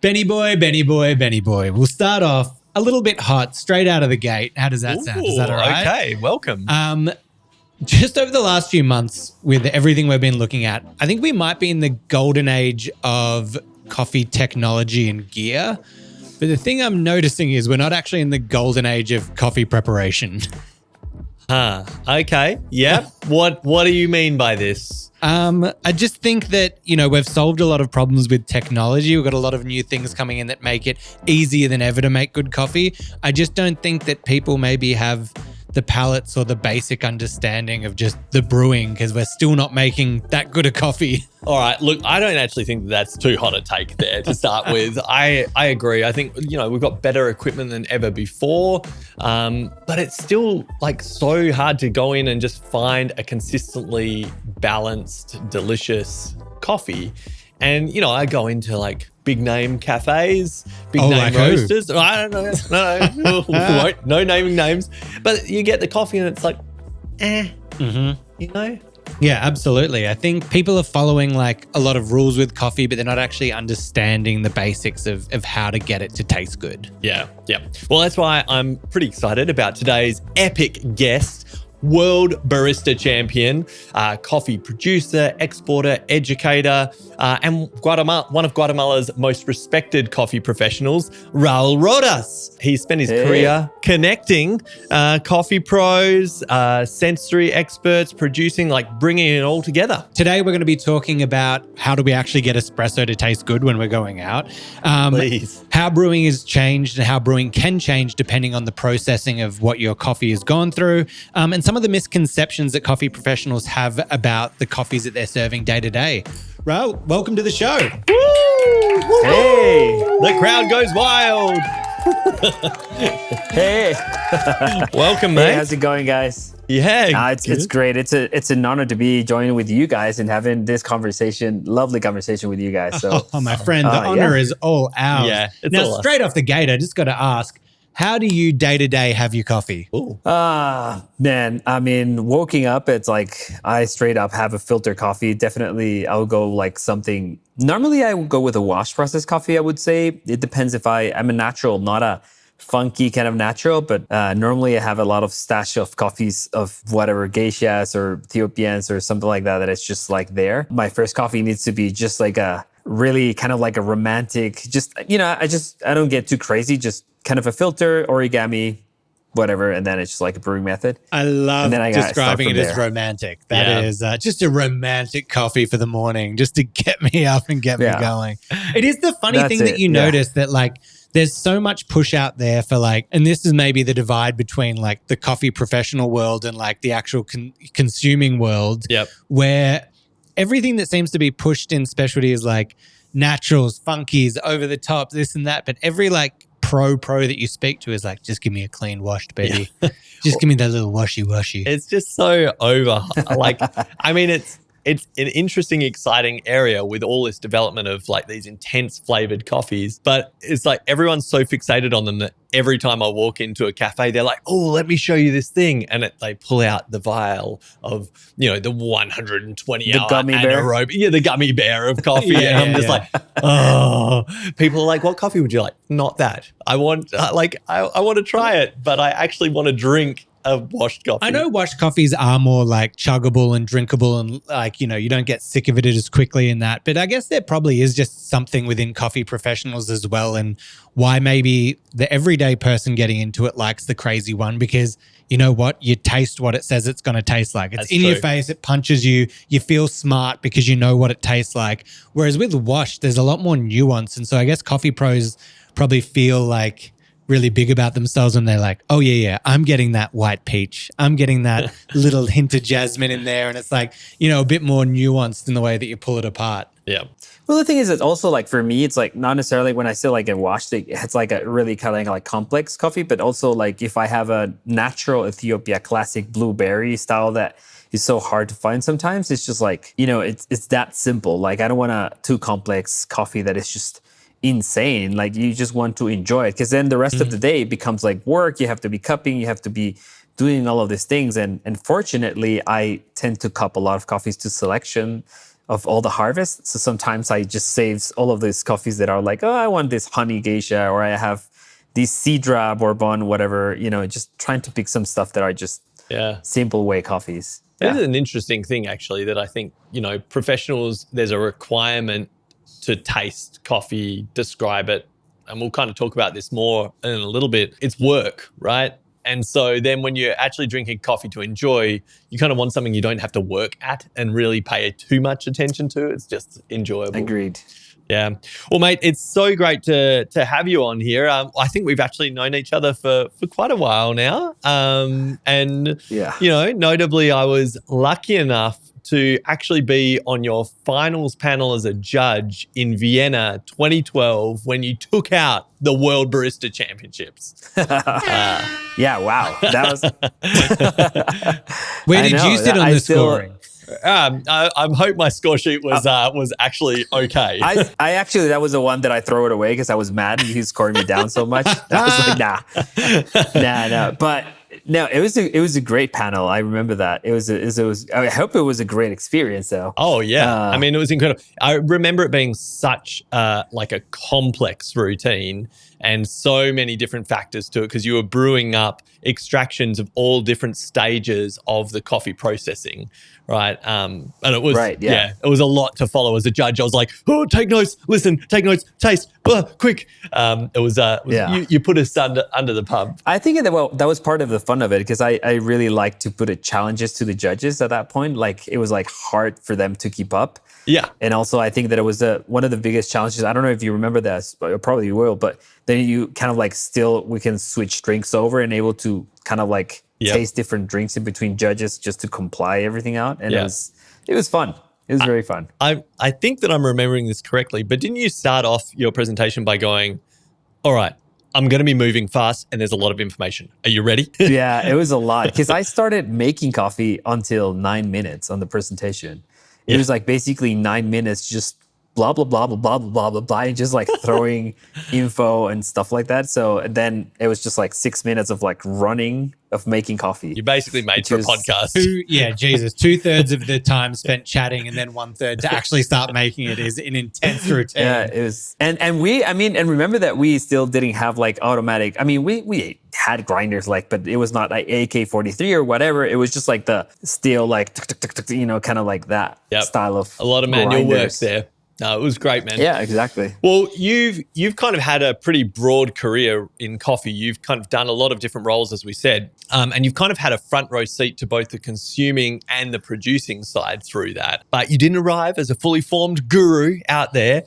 Benny boy, Benny boy, Benny boy. We'll start off a little bit hot straight out of the gate. How does that sound? Is that all right? Okay, welcome. Just over the last few months with everything we've been looking at, I think we might be in the golden age of coffee technology and gear. But the thing I'm noticing is we're not actually in the golden age of coffee preparation. Okay. Yeah. What do you mean by this? I just think that, we've solved a lot of problems with technology. We've got a lot of new things coming in that make it easier than ever to make good coffee. I just don't think that people maybe have the palates or the basic understanding of just the brewing because we're still not making that good a coffee. All right. Look, I don't actually think that's too hot a take there to start with. I agree. I think, we've got better equipment than ever before, but it's still so hard to go in and just find a consistently balanced, delicious coffee. And, I go into big name cafes, big name roasters. I don't know. No naming names. But you get the coffee and it's Yeah, absolutely. I think people are following a lot of rules with coffee, but they're not actually understanding the basics of how to get it to taste good. Yeah. Well, that's why I'm pretty excited about today's epic guest, world barista champion, coffee producer, exporter, educator, and one of Guatemala's most respected coffee professionals, RAUL RODAS. He spent his career connecting coffee pros, sensory experts, producing, bringing it all together. Today, we're going to be talking about how do we actually get espresso to taste good when we're going out. Please. How brewing has changed and how brewing can change depending on the processing of what your coffee has gone through, and some of the misconceptions that coffee professionals have about the coffees that they're serving day to day. Raul, welcome to the show. Woo! Hey, the crowd goes wild. Hey. Welcome, mate. Hey, how's it going, guys? Yeah, it's great. It's an honor to be joining with you guys and having this lovely conversation with you guys. So, my friend, the honor is all ours. Yeah, now, straight off the gate, I just got to ask, how do you day to day have your coffee? Man, waking up, it's I straight up have a filter coffee. Definitely, I'll go something. Normally, I would go with a wash process coffee, I would say. It depends if I'm a natural, not a funky kind of natural, but normally I have a lot of stash of coffees of whatever, geishas or Ethiopians or something like that it's just there. My first coffee needs to be just a really kind of a romantic, I don't get too crazy, just kind of a filter, origami, whatever, and then it's just a brewing method. I love describing it as romantic. That is just a romantic coffee for the morning, just to get me up and get me going. It is the funny thing that you notice that there's so much push out there for and this is maybe the divide between the coffee professional world and the actual consuming world, where everything that seems to be pushed in specialty is naturals, funkies, over the top, this and that. But every pro that you speak to is just give me a clean washed, baby. Just give me that little washy. It's just so over. It's an interesting, exciting area with all this development of these intense flavored coffees. But it's everyone's so fixated on them that every time I walk into a cafe, they're oh, let me show you this thing. And they pull out the vial of, the 120-hour anaerobic. Yeah, the gummy bear of coffee. And I'm just oh. People are what coffee would you like? Not that. I want, I want to try it, but I actually want to drink a washed coffee. I know washed coffees are more chuggable and drinkable and you don't get sick of it as quickly in that. But I guess there probably is just something within coffee professionals as well, and why maybe the everyday person getting into it likes the crazy one, because you know what? You taste what it says it's going to taste like. It's your face. It punches you. You feel smart because you know what it tastes like. Whereas with washed, there's a lot more nuance. And so I guess coffee pros probably feel really big about themselves when they're oh yeah, I'm getting that white peach. I'm getting that little hint of jasmine in there. And it's a bit more nuanced in the way that you pull it apart. Yeah. Well, the thing is, it's also for me, it's not necessarily when I say get washed, it's a really kind of complex coffee, but also if I have a natural Ethiopia classic blueberry style that is so hard to find sometimes, it's just it's that simple. I don't want a too complex coffee that is just insane. You just want to enjoy it, because then the rest of the day becomes work. You have to be cupping, you have to be doing all of these things. And fortunately, I tend to cup a lot of coffees to selection. of all the harvest. So sometimes I just save all of these coffees that are like, oh, I want this honey geisha, or I have these Sidra Bourbon, whatever, just trying to pick some stuff that are just simple way coffees. This is an interesting thing, actually, that I think, professionals, there's a requirement to taste coffee, describe it, and we'll kind of talk about this more in a little bit. It's work, right? And so then when you're actually drinking coffee to enjoy, you kind of want something you don't have to work at and really pay too much attention to. It's just enjoyable. Agreed. Yeah. Well, mate, it's so great to have you on here. I think we've actually known each other for quite a while now. Notably, I was lucky enough to actually be on your finals panel as a judge in Vienna 2012 when you took out the World Barista Championships. Yeah, wow. That was. Where did you sit on the scoring? I hope my score sheet was actually okay. I actually, that was the one that I throw it away because I was mad and he scored me down so much. I was like, nah. But no, it was a great panel. I remember that. It was. I hope it was a great experience, though. Oh yeah, I mean, it was incredible. I remember it being such like a complex routine and so many different factors to it because you were brewing up extractions of all different stages of the coffee processing, right? And it was it was a lot to follow as a judge. I was like, oh, take notes, listen, take notes, taste, quick. You put us under the pump. I think that was part of the fun of it because I really like to put challenges to the judges at that point. Like it was like hard for them to keep up. Yeah. And also I think that it was one of the biggest challenges. I don't know if you remember that, but probably you will, but then you kind of like we can switch drinks over and able to kind of like taste different drinks in between judges just to comply everything out. And it was fun. It was very fun. I think that I'm remembering this correctly, but didn't you start off your presentation by going, all right, I'm going to be moving fast and there's a lot of information. Are you ready? Yeah, it was a lot because I started making coffee until 9 minutes on the presentation. It was like basically 9 minutes just blah, blah, blah, blah, blah, blah, blah, blah, and just like throwing info and stuff like that. So then it was just like 6 minutes of like running of making coffee. You basically made for a podcast. 2/3 of the time spent chatting and then 1/3 to actually start making it is an intense routine. Yeah, it was. And remember that we still didn't have like automatic. I mean, we had grinders but it was not like AK-43 or whatever. It was just like the steel like kind of like that style of a lot of manual work there. No, it was great, man. Yeah, exactly. Well, you've kind of had a pretty broad career in coffee. You've kind of done a lot of different roles, as we said, and you've kind of had a front row seat to both the consuming and the producing side through that. But you didn't arrive as a fully formed guru out there.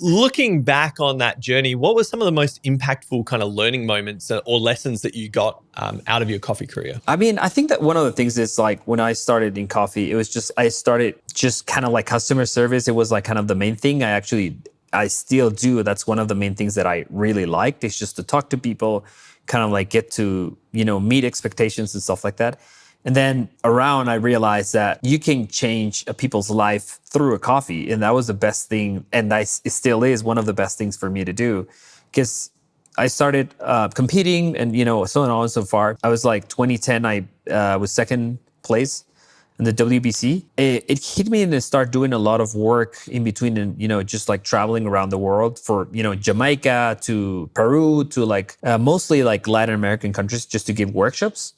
Looking back on that journey, what were some of the most impactful kind of learning moments or lessons that you got out of your coffee career? I mean, I think that one of the things is like when I started in coffee, it was just, I started just kind of like customer service. It was like kind of the main thing. I still do. That's one of the main things that I really liked. It's just to talk to people, kind of like get to, meet expectations and stuff like that. And then around, I realized that you can change a people's life through a coffee. And that was the best thing. And it still is one of the best things for me to do. Because I started competing and, so on and so far. I was like 2010, I was second place in the WBC. It hit me and start doing a lot of work in between and, just like traveling around the world for, Jamaica to Peru to like mostly like Latin American countries just to give workshops.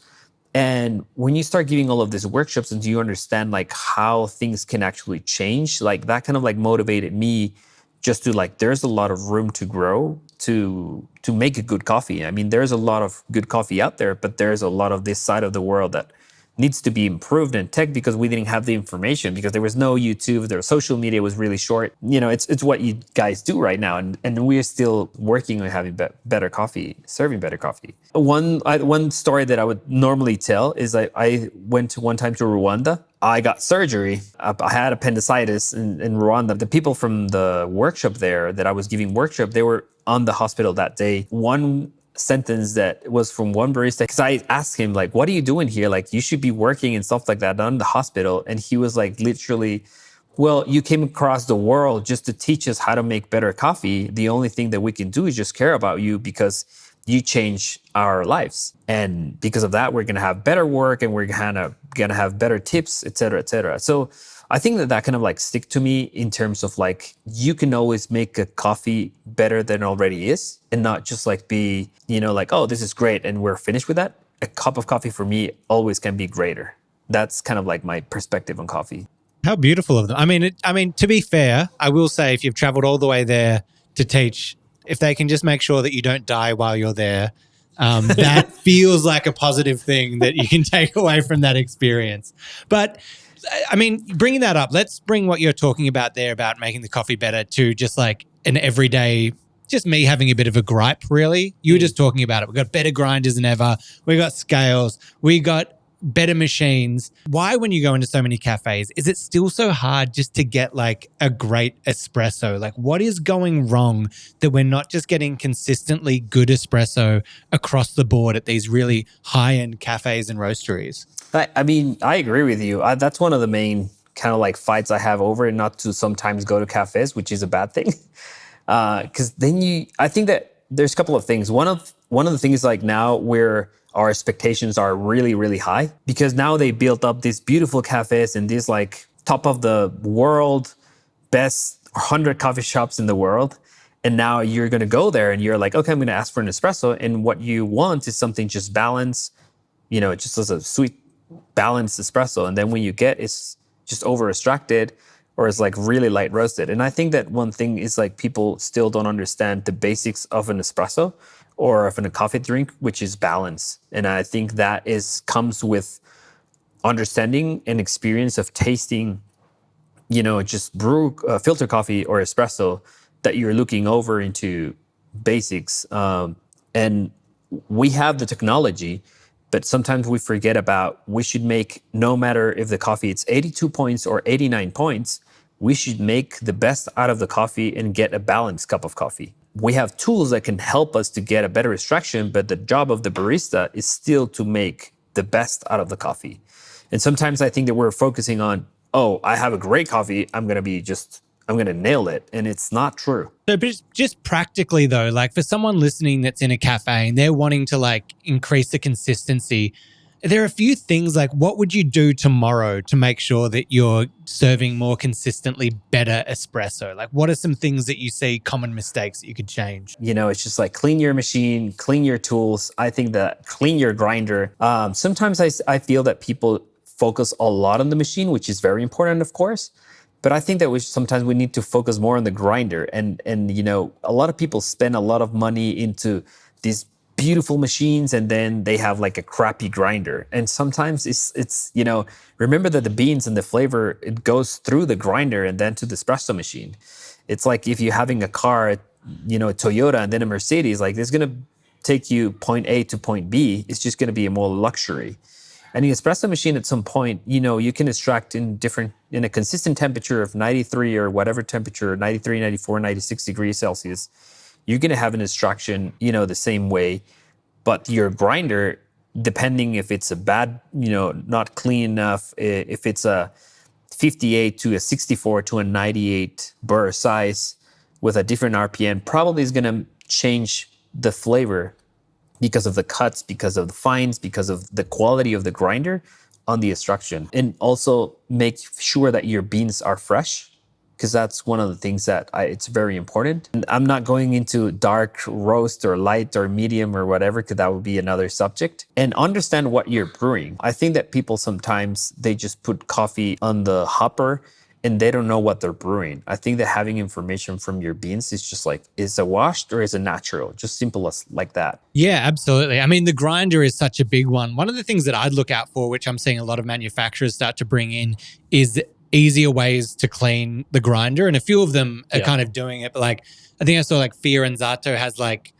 And when you start giving all of these workshops and you understand like how things can actually change, like that kind of like motivated me just to like, there's a lot of room to grow to make a good coffee. I mean, there's a lot of good coffee out there, but there's a lot of this side of the world that needs to be improved in tech because we didn't have the information because there was no YouTube, their social media was really short. It's what you guys do right now. And we're still working on having better coffee, serving better coffee. One story that I would normally tell is I went one time to Rwanda. I got surgery. I had appendicitis in Rwanda. The people from the workshop there that I was giving workshop, they were on the hospital that day. One sentence that was from one barista, because I asked him like, what are you doing here? Like you should be working and stuff like that, not in the hospital. And he was like, literally, well, you came across the world just to teach us how to make better coffee. The only thing that we can do is just care about you because you change our lives. And because of that, we're going to have better work and we're going to have better tips, et cetera, et cetera. So I think that kind of like stick to me in terms of like, you can always make a coffee better than it already is, and not just like be, like, oh, this is great and we're finished with that. A cup of coffee for me always can be greater. That's kind of like my perspective on coffee. How beautiful of them. I mean, to be fair, I will say if you've traveled all the way there to teach, if they can just make sure that you don't die while you're there, that feels like a positive thing that you can take away from that experience. But I mean, bringing that up, let's bring what you're talking about there about making the coffee better to just like an everyday, just me having a bit of a gripe, really. You were just talking about it. We've got better grinders than ever. We got scales. We got better machines. Why, when you go into so many cafes, is it still so hard just to get like a great espresso? Like, what is going wrong that we're not just getting consistently good espresso across the board at these really high-end cafes and roasteries? I mean, I agree with you. That's one of the main kind of like fights I have over it, not to sometimes go to cafes, which is a bad thing. Because then I think that there's a couple of things. One of the things like now where our expectations are really, really high, because now they built up these beautiful cafes and these like top of the world, best 100 coffee shops in the world. And now you're going to go there and you're like, okay, I'm going to ask for an espresso. And what you want is something just balanced, just as a sweet, balanced espresso. And then when you get, it's just over extracted or it's like really light roasted. And I think that one thing is like people still don't understand the basics of an espresso or of a coffee drink, which is balance. And I think that comes with understanding and experience of tasting, just brew filter coffee or espresso, that you're looking over into basics. And we have the technology, but sometimes we forget about, we should make, no matter if the coffee it's 82 points or 89 points, we should make the best out of the coffee and get a balanced cup of coffee. We have tools that can help us to get a better extraction, but the job of the barista is still to make the best out of the coffee. And sometimes I think that we're focusing on, oh, I have a great coffee, I'm going to nail it. And it's not true. So just practically though, like for someone listening that's in a cafe and they're wanting to like increase the consistency, there are a few things like, what would you do tomorrow to make sure that you're serving more consistently better espresso? Like, what are some things that you see common mistakes that you could change? It's just like clean your machine, clean your tools. I think that clean your grinder. Sometimes I feel that people focus a lot on the machine, which is very important, of course. But I think that sometimes we need to focus more on the grinder. And a lot of people spend a lot of money into these beautiful machines and then they have like a crappy grinder. And sometimes it's remember that the beans and the flavor, it goes through the grinder and then to the espresso machine. It's like if you're having a car, a Toyota and then a Mercedes, like it's going to take you point A to point B. It's just going to be a more luxury. And the espresso machine at some point, you can extract in a consistent temperature of 93 or whatever temperature, 93, 94, 96 degrees Celsius. You're going to have an extraction, the same way. But your grinder, depending if it's a bad, not clean enough, if it's a 58 to a 64 to a 98 burr size with a different RPM, probably is going to change the flavor because of the cuts, because of the fines, because of the quality of the grinder on the extraction. And also make sure that your beans are fresh, because that's one of the things that it's very important. And I'm not going into dark roast or light or medium or whatever, because that would be another subject. And understand what you're brewing. I think that people sometimes, they just put coffee on the hopper and they don't know what they're brewing. I think that having information from your beans is just like, is it washed or is it natural? Just simple as like that. Yeah, absolutely. I mean, the grinder is such a big one. One of the things that I'd look out for, which I'm seeing a lot of manufacturers start to bring in, is easier ways to clean the grinder. And a few of them are kind of doing it. But like, I think I saw like Fear and Zato has like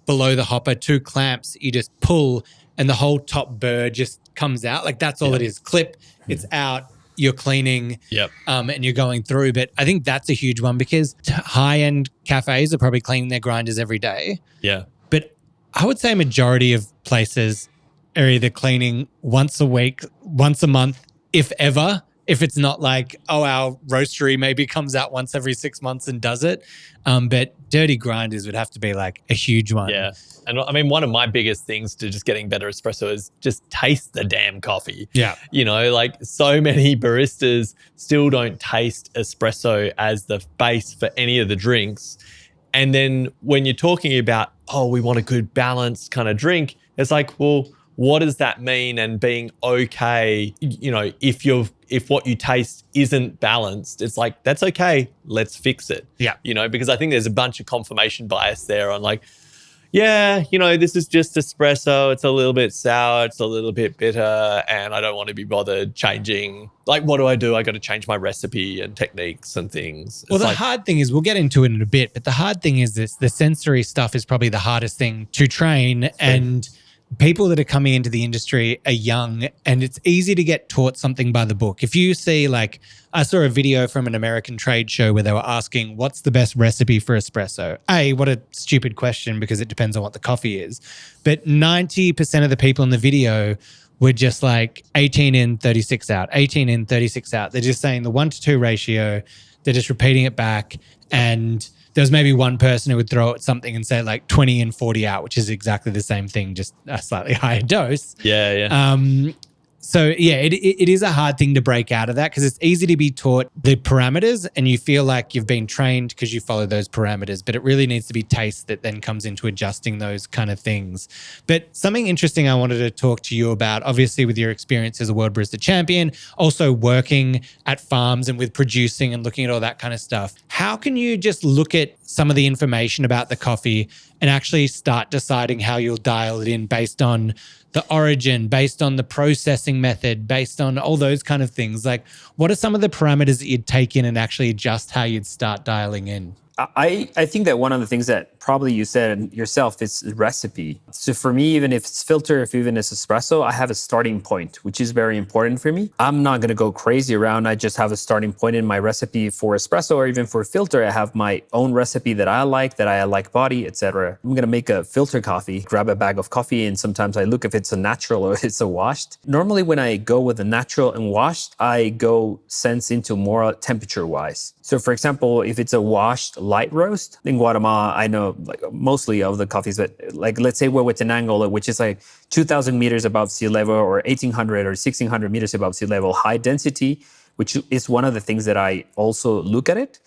below the hopper, 2 clamps, you just pull and the whole top burr just comes out. Like that's all it is. Clip, it's out. You're cleaning and you're going through. But I think that's a huge one because high-end cafes are probably cleaning their grinders every day. Yeah. But I would say a majority of places are either cleaning once a week, once a month, if ever. if it's not like, oh, our roastery maybe comes out once every 6 months and does it. But dirty grinders would have to be like a huge one. Yeah. And I mean, one of my biggest things to just getting better espresso is just taste the damn coffee. Yeah. You know, like so many baristas still don't taste espresso as the base for any of the drinks. And then when you're talking about, oh, we want a good balanced kind of drink, it's like, well, what does that mean? And being okay, you know, if what you taste isn't balanced, it's like, that's okay. Let's fix it. Yeah. You know, because I think there's a bunch of confirmation bias there on like, yeah, you know, this is just espresso. It's a little bit sour. It's a little bit bitter. And I don't want to be bothered changing. Like, what do? I got to change my recipe and techniques and things. Well, the hard thing is, we'll get into it in a bit, but the hard thing is this, the sensory stuff is probably the hardest thing to train. And people that are coming into the industry are young, and it's easy to get taught something by the book. If you see, like, I saw a video from an American trade show where they were asking, what's the best recipe for espresso? What a stupid question, because it depends on what the coffee is. But 90% of the people in the video were just like 18 in, 36 out, 18 in, 36 out. They're just saying the 1-to-2 ratio. They're just repeating it back. And there's maybe one person who would throw at something and say like 20 in, 40 out, which is exactly the same thing, just a slightly higher dose. Yeah. So yeah, it is a hard thing to break out of that, because it's easy to be taught the parameters and you feel like you've been trained because you follow those parameters, but it really needs to be taste that then comes into adjusting those kind of things. But something interesting I wanted to talk to you about, obviously with your experience as a World Barista Champion, also working at farms and with producing and looking at all that kind of stuff. How can you just look at some of the information about the coffee and actually start deciding how you'll dial it in based on the origin, based on the processing method, based on all those kind of things? Like, what are some of the parameters that you'd take in and actually adjust how you'd start dialing in? I think that one of the things that probably you said yourself is recipe. So for me, even if it's filter, if even it's espresso, I have a starting point, which is very important for me. I'm not going to go crazy around. I just have a starting point in my recipe for espresso, or even for filter. I have my own recipe that I like body, etc. I'm going to make a filter coffee, grab a bag of coffee, and sometimes I look if it's a natural or if it's a washed. Normally, when I go with a natural and washed, I go sense into more temperature-wise. So for example, if it's a washed light roast, in Guatemala, I know like mostly of the coffees, but like let's say we're with an angle, which is like 2,000 meters above sea level, or 1,800 or 1,600 meters above sea level, high density, which is one of the things that I also look at it.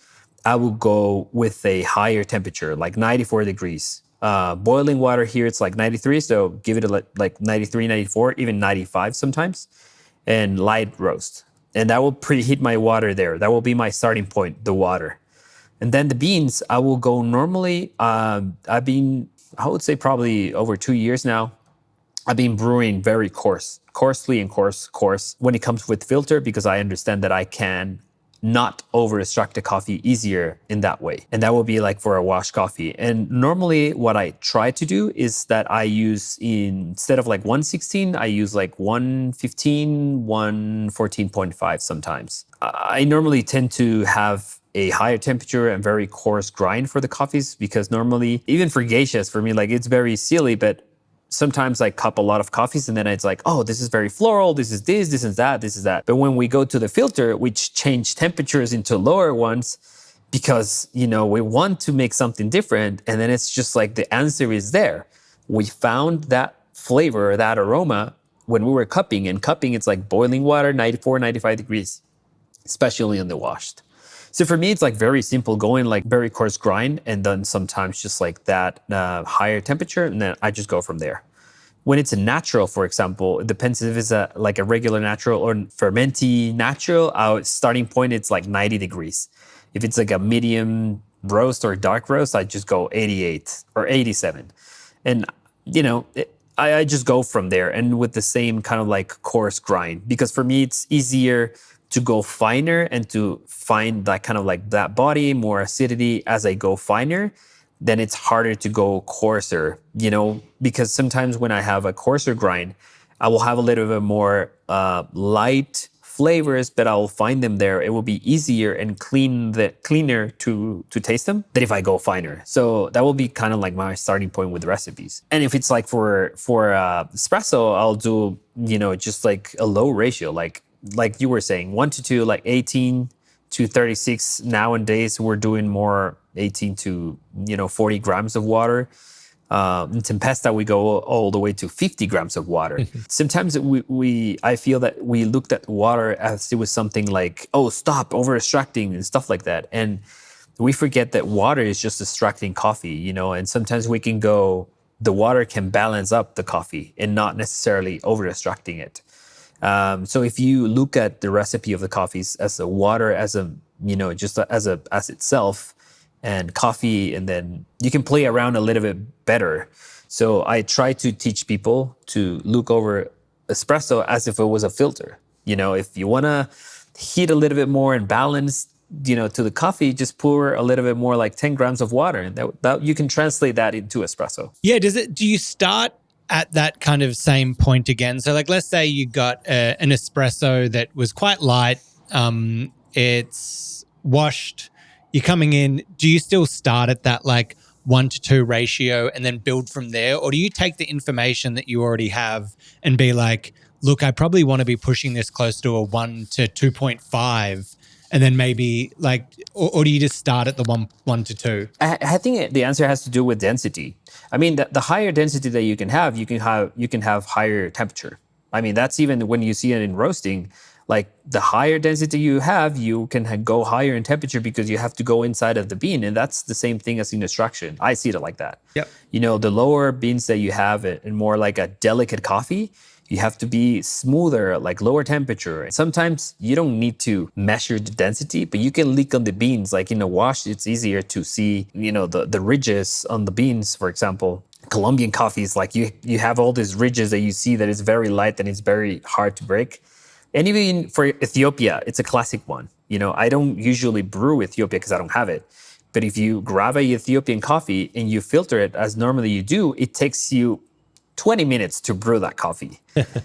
I will go with a higher temperature, like 94 degrees. Boiling water here, it's like 93. So give it like 93, 94, even 95 sometimes. And light roast. And that will preheat my water there. That will be my starting point, the water. And then the beans, I will go normally, I would say probably over 2 years now, I've been brewing very coarsely and coarse when it comes with filter, because I understand that I can not over extract the coffee easier in that way. And that will be like for a wash coffee. And normally what I try to do is that I use, instead of like 116, I use like 115, 114.5 sometimes. I normally tend to have a higher temperature and very coarse grind for the coffees, because normally, even for geishas, for me, like it's very silly, but sometimes I cup a lot of coffees and then it's like, oh, this is very floral, this is that. But when we go to the filter, which change temperatures into lower ones, because, you know, we want to make something different, and then it's just like the answer is there. We found that flavor, that aroma when we were cupping, and cupping, it's like boiling water, 94, 95 degrees, especially on the washed. So for me, it's like very simple, going like very coarse grind, and then sometimes just like that higher temperature, and then I just go from there. When it's a natural, for example, it depends if it's like a regular natural or fermenty natural. Our starting point, it's like 90 degrees. If it's like a medium roast or dark roast, I just go 88 or 87. And, you know, I just go from there, and with the same kind of like coarse grind, because for me, it's easier to go finer and to find that kind of like that body, more acidity as I go finer. Then it's harder to go coarser, you know, because sometimes when I have a coarser grind, I will have a little bit more light flavors, but I'll find them there. It will be easier and cleaner to taste them than if I go finer. So that will be kind of like my starting point with recipes. And if it's like for espresso, I'll do, you know, just like a low ratio, like like you were saying, 1 to 2, like 18 to 36. Nowadays, we're doing more 18 to 40 grams of water. In Tempesta, we go all the way to 50 grams of water. Sometimes I feel that we looked at water as it was something like, oh, stop over extracting and stuff like that. And we forget that water is just extracting coffee, and sometimes the water can balance up the coffee and not necessarily over extracting it. So if you look at the recipe of the coffees as a water, as itself, and coffee, and then you can play around a little bit better. So I try to teach people to look over espresso as if it was a filter. If you want to heat a little bit more and balance, to the coffee, just pour a little bit more, like 10 grams of water, and that you can translate that into espresso. Yeah. Do you start at that kind of same point again? So like, let's say you got an espresso that was quite light. It's washed. You're coming in. Do you still start at that like 1-to-2 ratio and then build from there? Or do you take the information that you already have and be like, look, I probably want to be pushing this close to a 1 to 2.5, and then maybe like, or do you just start at the 1 to 2? I think the answer has to do with density. I mean, the higher density that you can have higher temperature. I mean, that's even when you see it in roasting. Like the higher density you have, you can go higher in temperature because you have to go inside of the bean. And that's the same thing as in extraction. I see it like that. Yep. The lower beans that you have and more like a delicate coffee, you have to be smoother, like lower temperature. Sometimes you don't need to measure the density, but you can look on the beans. Like in a wash, it's easier to see, the ridges on the beans, for example. Colombian coffees, like you have all these ridges that you see that is very light and it's very hard to break. And even for Ethiopia, it's a classic one. I don't usually brew Ethiopia because I don't have it. But if you grab a Ethiopian coffee and you filter it as normally you do, it takes you 20 minutes to brew that coffee.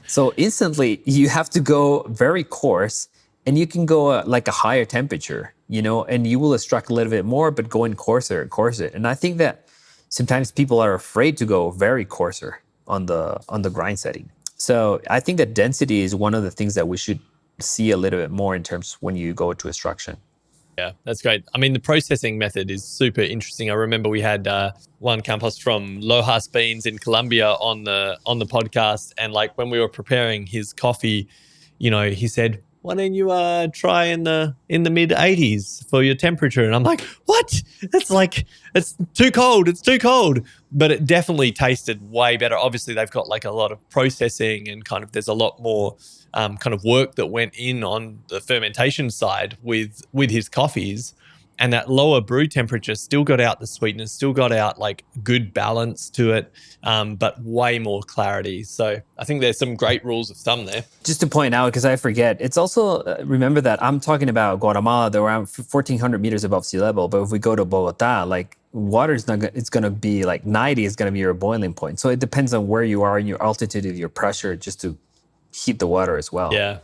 So instantly you have to go very coarse, and you can go like a higher temperature, and you will extract a little bit more, but going coarser and coarser. And I think that sometimes people are afraid to go very coarser on the grind setting. So I think that density is one of the things that we should see a little bit more in terms when you go to extraction. Yeah, that's great. I mean, the processing method is super interesting. I remember we had Juan Campos from Lojas Beans in Colombia on the podcast, and like when we were preparing his coffee, he said, "Why don't you try in the mid 80s for your temperature?" And I'm like, "What? It's too cold. It's too cold." But it definitely tasted way better. Obviously, they've got like a lot of processing and kind of there's a lot more kind of work that went in on the fermentation side with his coffees. And that lower brew temperature still got out the sweetness, still got out like good balance to it, but way more clarity. So I think there's some great rules of thumb there. Just to point out, because I forget, it's also, remember that I'm talking about Guatemala, they're around 1,400 meters above sea level. But if we go to Bogota, like water is not, it's going to be like 90 is going to be your boiling point. So it depends on where you are in your altitude of your pressure just to heat the water as well. Yeah.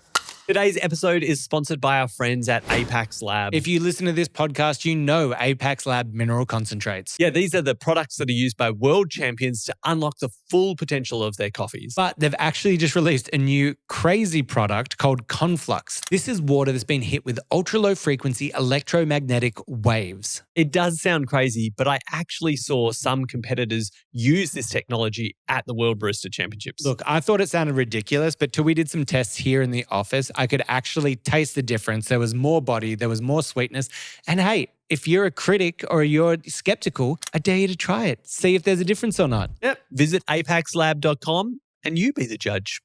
Today's episode is sponsored by our friends at Apex Lab. If you listen to this podcast, you know Apex Lab mineral concentrates. Yeah, these are the products that are used by world champions to unlock the full potential of their coffees. But they've actually just released a new crazy product called Conflux. This is water that's been hit with ultra-low frequency electromagnetic waves. It does sound crazy, but I actually saw some competitors use this technology at the World Barista Championships. Look, I thought it sounded ridiculous, but till we did some tests here in the office, I could actually taste the difference. There was more body, there was more sweetness. And hey, if you're a critic or you're skeptical, I dare you to try it. See if there's a difference or not. Yep. Visit apexlab.com and you be the judge.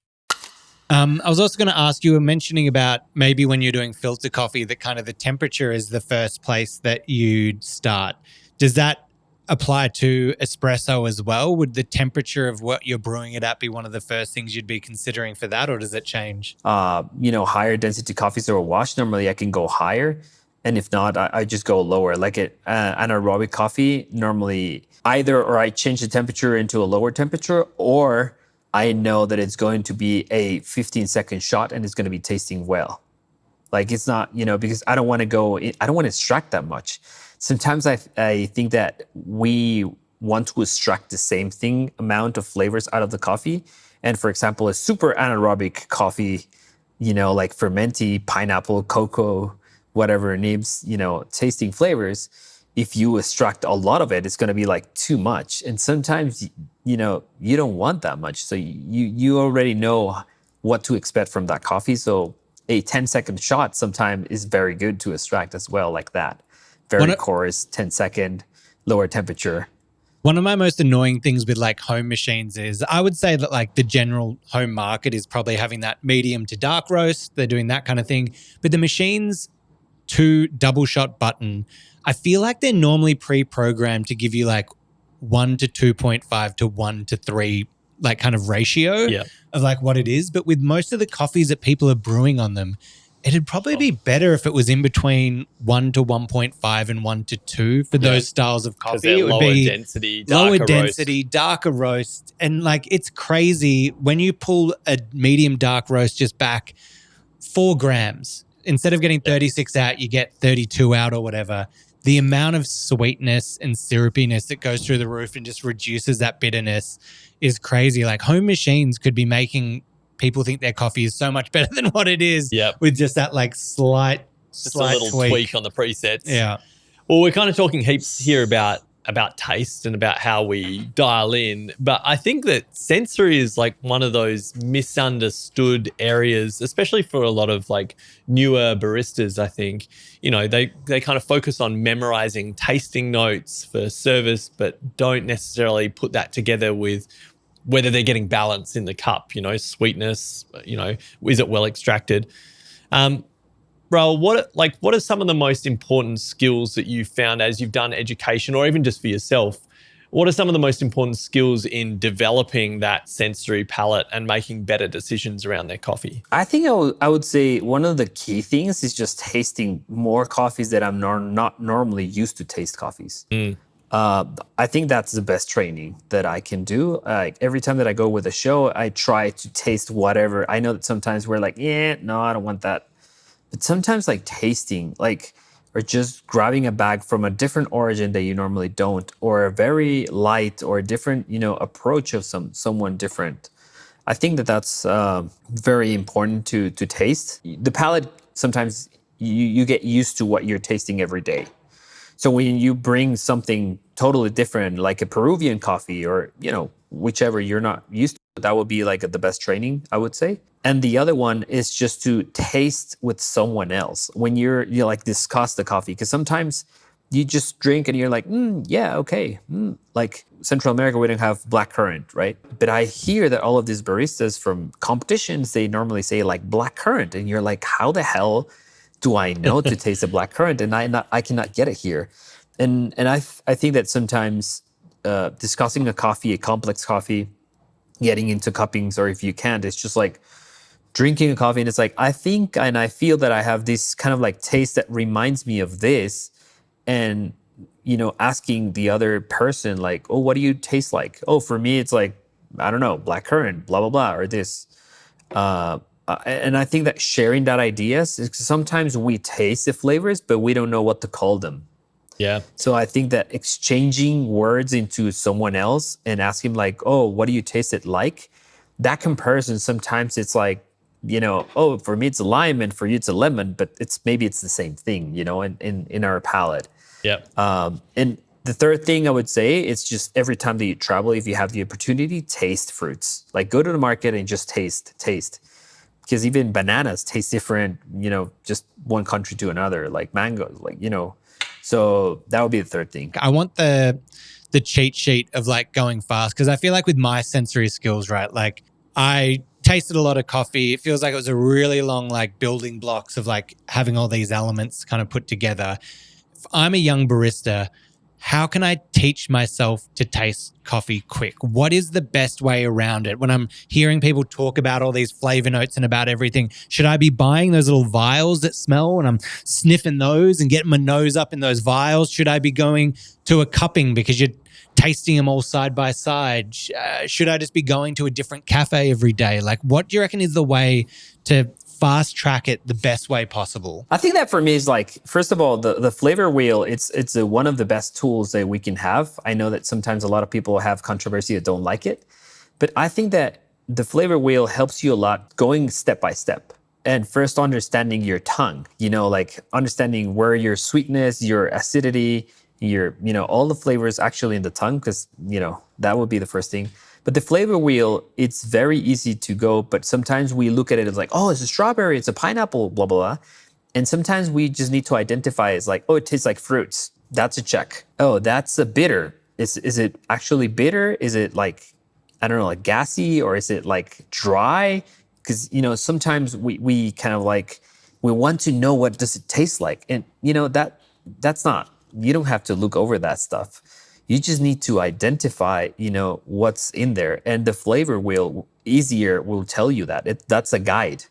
I was also going to ask, you were mentioning about maybe when you're doing filter coffee that kind of the temperature is the first place that you'd start. Does that apply to espresso as well? Would the temperature of what you're brewing it at be one of the first things you'd be considering for that, or does it change? Higher density coffees or a wash, normally I can go higher. And if not, I just go lower. Like anaerobic coffee, normally either or I change the temperature into a lower temperature, or I know that it's going to be a 15-second shot and it's going to be tasting well. Like it's not, because I don't want to extract that much. Sometimes I think that we want to extract the same amount of flavors out of the coffee. And for example, a super anaerobic coffee like fermenty, pineapple, cocoa, whatever it needs, tasting flavors, if you extract a lot of it, it's going to be like too much. And sometimes, you don't want that much. So you already know what to expect from that coffee. So a 10-second shot sometimes is very good to extract as well, like that. Very coarse, 10-second, lower temperature. One of my most annoying things with like home machines is I would say that like the general home market is probably having that medium to dark roast. They're doing that kind of thing. But the machines to double shot button, I feel like they're normally pre-programmed to give you like 1 to 2.5 to 1 to 3 like kind of ratio of like what it is. But with most of the coffees that people are brewing on them, it'd probably be better if it was in between 1 to 1.5 and 1 to 2 for those styles of coffee. It would lower be density, darker roast. And like it's crazy when you pull a medium dark roast just back 4 grams. Instead of getting 36 out, you get 32 out or whatever. The amount of sweetness and syrupiness that goes through the roof and just reduces that bitterness is crazy. Like home machines could be making people think their coffee is so much better than what it is with just that like slight a little tweak on the presets. Yeah. Well, we're kind of talking heaps here about taste and about how we dial in, but I think that sensory is like one of those misunderstood areas, especially for a lot of like newer baristas. I think, they kind of focus on memorizing tasting notes for service, but don't necessarily put that together with whether they're getting balance in the cup, sweetness, is it well extracted? Raul, what are some of the most important skills that you've found as you've done education or even just for yourself? What are some of the most important skills in developing that sensory palate and making better decisions around their coffee? I think I would say one of the key things is just tasting more coffees that I'm not normally used to taste coffees. I think that's the best training that I can do. Every time that I go with a show, I try to taste whatever. I know that sometimes we're like, no, I don't want that. But sometimes like tasting, or just grabbing a bag from a different origin that you normally don't, or a very light or a different, approach of someone different. I think that's very important to taste. The palate, sometimes you get used to what you're tasting every day. So when you bring something totally different, like a Peruvian coffee or, whichever you're not used to, that would be like the best training, I would say. And the other one is just to taste with someone else when you like discuss the coffee. Because sometimes you just drink and you're like, yeah, okay. Like Central America, we don't have blackcurrant, right? But I hear that all of these baristas from competitions, they normally say like blackcurrant. And you're like, how the hell do I know to taste the blackcurrant? And I cannot get it here. And I think that sometimes discussing a complex coffee, getting into cuppings, or if you can't, it's just like drinking a coffee and it's like, I think and I feel that I have this kind of like taste that reminds me of this. And, asking the other person like, oh, what do you taste like? Oh, for me, it's like, I don't know, blackcurrant, blah, blah, blah, or this. And I think that sharing that ideas is sometimes we taste the flavors, but we don't know what to call them. Yeah. So I think that exchanging words into someone else and asking like, oh, what do you taste it like? That comparison, sometimes it's like, oh, for me it's a lime and for you it's a lemon, but maybe it's the same thing, in our palate. Yeah. And the third thing I would say is just every time that you travel, if you have the opportunity, taste fruits. Like go to the market and just taste. Because even bananas taste different, just one country to another, like mangoes, So that would be the third thing. I want the cheat sheet of like going fast, because I feel like with my sensory skills, right, like I tasted a lot of coffee. It feels like it was a really long like building blocks of like having all these elements kind of put together. If I'm a young barista, how can I teach myself to taste coffee quick? What is the best way around it? When I'm hearing people talk about all these flavor notes and about everything, should I be buying those little vials that smell and I'm sniffing those and getting my nose up in those vials? Should I be going to a cupping because you're tasting them all side by side? Should I just be going to a different cafe every day? Like, what do you reckon is the way to fast track it the best way possible? I think that for me is like, first of all, the flavor wheel, it's one of the best tools that we can have. I know that sometimes a lot of people have controversy that don't like it, but I think that the flavor wheel helps you a lot going step by step. and first understanding your tongue, like understanding where your sweetness, your acidity, your, all the flavors actually in the tongue, because, that would be the first thing. But the flavor wheel, it's very easy to go, but sometimes we look at it as like, oh, it's a strawberry, it's a pineapple, blah, blah, blah. And sometimes we just need to identify as like, oh, it tastes like fruits. That's a check. Oh, that's a bitter. Is it actually bitter? Is it like, I don't know, like gassy, or is it like dry? Because, sometimes we kind of like, we want to know what does it taste like. And, that's not, you don't have to look over that stuff. You just need to identify, what's in there. And the flavor wheel will tell you that. That's a guide.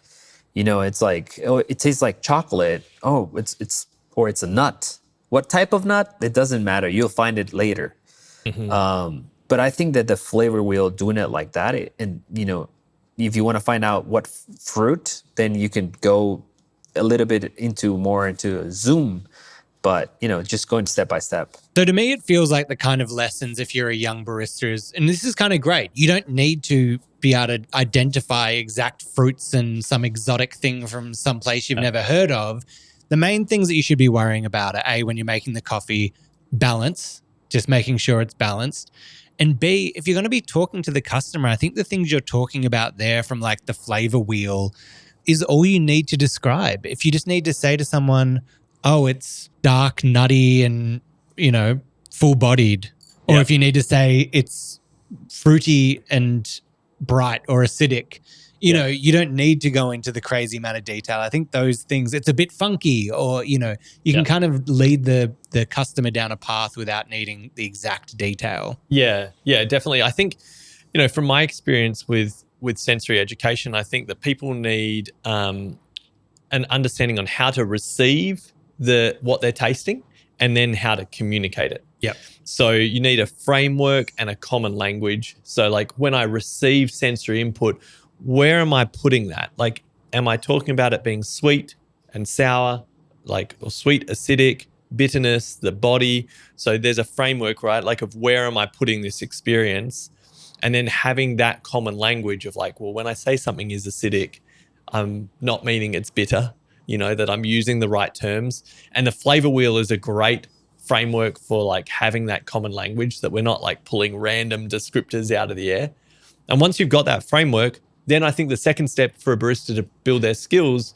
It's like, oh, it tastes like chocolate. Oh, it's a nut. What type of nut? It doesn't matter. You'll find it later. But I think that the flavor wheel doing it like that, and if you want to find out what fruit, then you can go a little bit into a zoom. But, just going step by step. So to me, it feels like the kind of lessons if you're a young barista is, and this is kind of great. You don't need to be able to identify exact fruits and some exotic thing from some place you've never heard of. The main things that you should be worrying about are A, when you're making the coffee, balance, just making sure it's balanced. And B, if you're going to be talking to the customer, I think the things you're talking about there from like the flavor wheel is all you need to describe. If you just need to say to someone, oh, it's dark, nutty, and, full-bodied. Or if you need to say it's fruity and bright or acidic, you don't need to go into the crazy amount of detail. I think those things, it's a bit funky, or, you can kind of lead the customer down a path without needing the exact detail. Yeah, definitely. I think, from my experience with sensory education, I think that people need an understanding on how to receive what they're tasting and then how to communicate it. Yep. So you need a framework and a common language. So like when I receive sensory input, where am I putting that? Like, am I talking about it being sweet and sour, or sweet, acidic, bitterness, the body? So there's a framework, right? Like of where am I putting this experience? And then having that common language of like, well, when I say something is acidic, I'm not meaning it's bitter. That I'm using the right terms. And the flavor wheel is a great framework for like having that common language, that we're not like pulling random descriptors out of the air. And once you've got that framework, then I think the second step for a barista to build their skills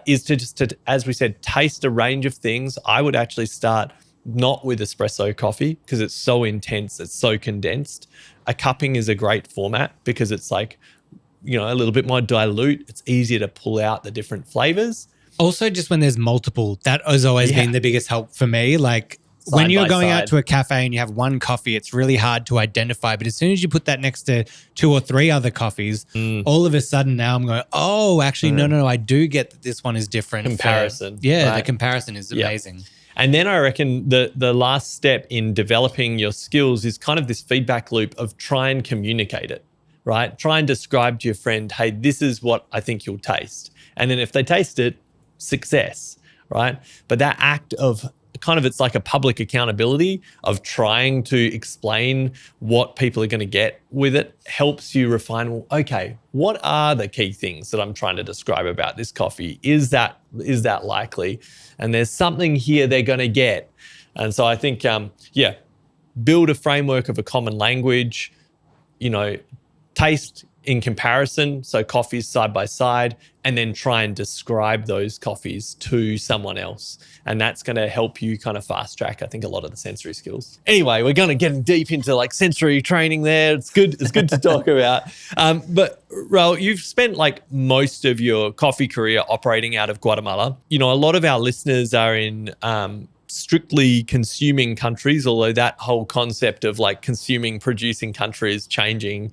is to, as we said, taste a range of things. I would actually start not with espresso coffee because it's so intense, it's so condensed. A cupping is a great format because it's like, a little bit more dilute. It's easier to pull out the different flavors. Also, just when there's multiple, that has always been the biggest help for me. Like when you're going out to a cafe and you have one coffee, it's really hard to identify. But as soon as you put that next to 2 or 3 other coffees, all of a sudden now I'm going, oh, actually, no, I do get that this one is different. Comparison. The comparison is amazing. And then I reckon the last step in developing your skills is kind of this feedback loop of try and communicate it, right? Try and describe to your friend, hey, this is what I think you'll taste. And then if they taste it, success, right? But that act of kind of, it's like a public accountability of trying to explain what people are going to get with it helps you refine, well, okay, what are the key things that I'm trying to describe about this coffee? Is that likely? And there's something here they're going to get. And so I think, build a framework of a common language, taste in comparison, so coffees side by side, and then try and describe those coffees to someone else. And that's going to help you kind of fast track, I think, a lot of the sensory skills. Anyway, we're going to get deep into like sensory training there. It's good to talk about. But Raul, you've spent like most of your coffee career operating out of Guatemala. A lot of our listeners are in strictly consuming countries, although that whole concept of like consuming, producing country is changing,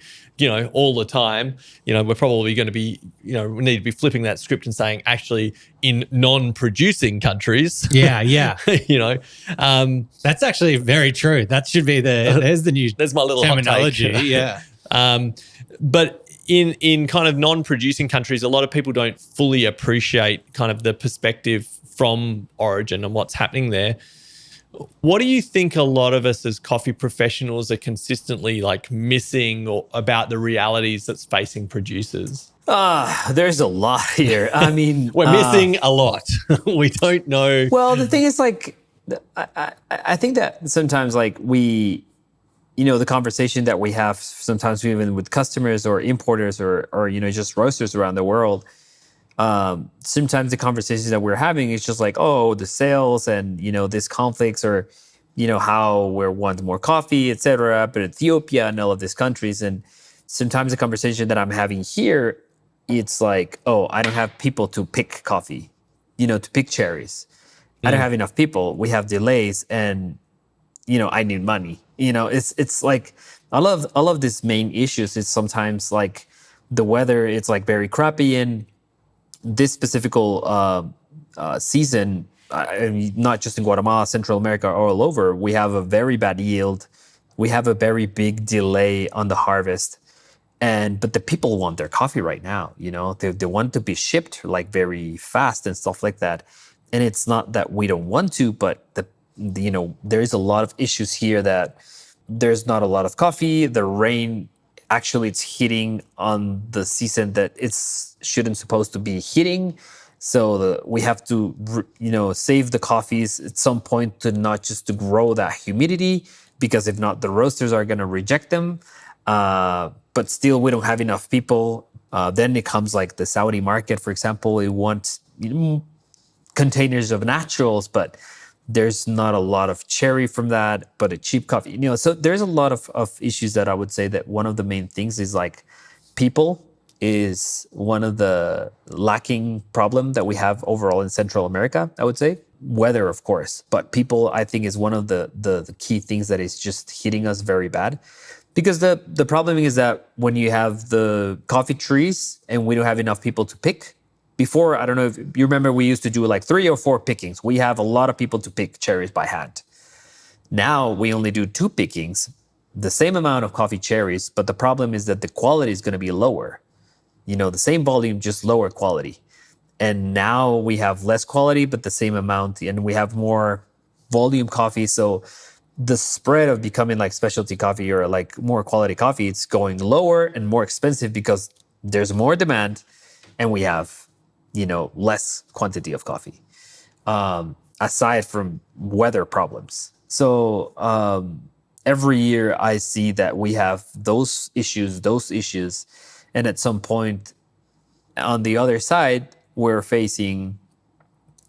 all the time. We're probably going to be, we need to be flipping that script and saying actually in non-producing countries. Yeah. That's actually very true. That should be there's the new there's my little terminology. Hot take. Yeah. But in kind of non-producing countries, a lot of people don't fully appreciate kind of the perspective from origin and what's happening there. What do you think a lot of us as coffee professionals are consistently like missing or about the realities that's facing producers? There's a lot here. I mean, We're missing a lot. We don't know. well, the thing is, like, I think that sometimes, like, the conversation that we have sometimes even with customers or importers or just roasters around the world, sometimes the conversations that we're having is just like, oh, the sales and, this conflicts or, how we want more coffee, et cetera, but Ethiopia and all of these countries. And sometimes the conversation that I'm having here, it's like, oh, I don't have people to pick coffee, to pick cherries. I don't have enough people. We have delays and, I need money. It's like all of these main issues. It's sometimes like the weather, it's like very crappy and this specific season, I mean, not just in Guatemala, Central America, all over, we have a very bad yield. We have a very big delay on the harvest. But the people want their coffee right now, they want to be shipped like very fast and stuff like that. And it's not that we don't want to, but there is a lot of issues here that there's not a lot of coffee. The rain, actually, it's hitting on the season that it's shouldn't supposed to be hitting. So we have to, save the coffees at some point to not just to grow that humidity, because if not, the roasters are going to reject them. But still, we don't have enough people. Then it comes like the Saudi market, for example. It wants containers of naturals, but there's not a lot of cherry from that, but a cheap coffee. So there's a lot of issues that I would say that one of the main things is like people is one of the lacking problem that we have overall in Central America, I would say. Weather, of course, but people, I think, is one of the key things that is just hitting us very bad. Because the problem is that when you have the coffee trees and we don't have enough people to pick, before, I don't know if you remember, we used to do like 3 or 4 pickings. We have a lot of people to pick cherries by hand. Now we only do 2 pickings, the same amount of coffee cherries, but the problem is that the quality is going to be lower. The same volume, just lower quality. And now we have less quality, but the same amount, and we have more volume coffee. So the spread of becoming like specialty coffee or like more quality coffee, it's going lower and more expensive because there's more demand and we have, less quantity of coffee, aside from weather problems. So every year I see that we have those issues. And at some point on the other side, we're facing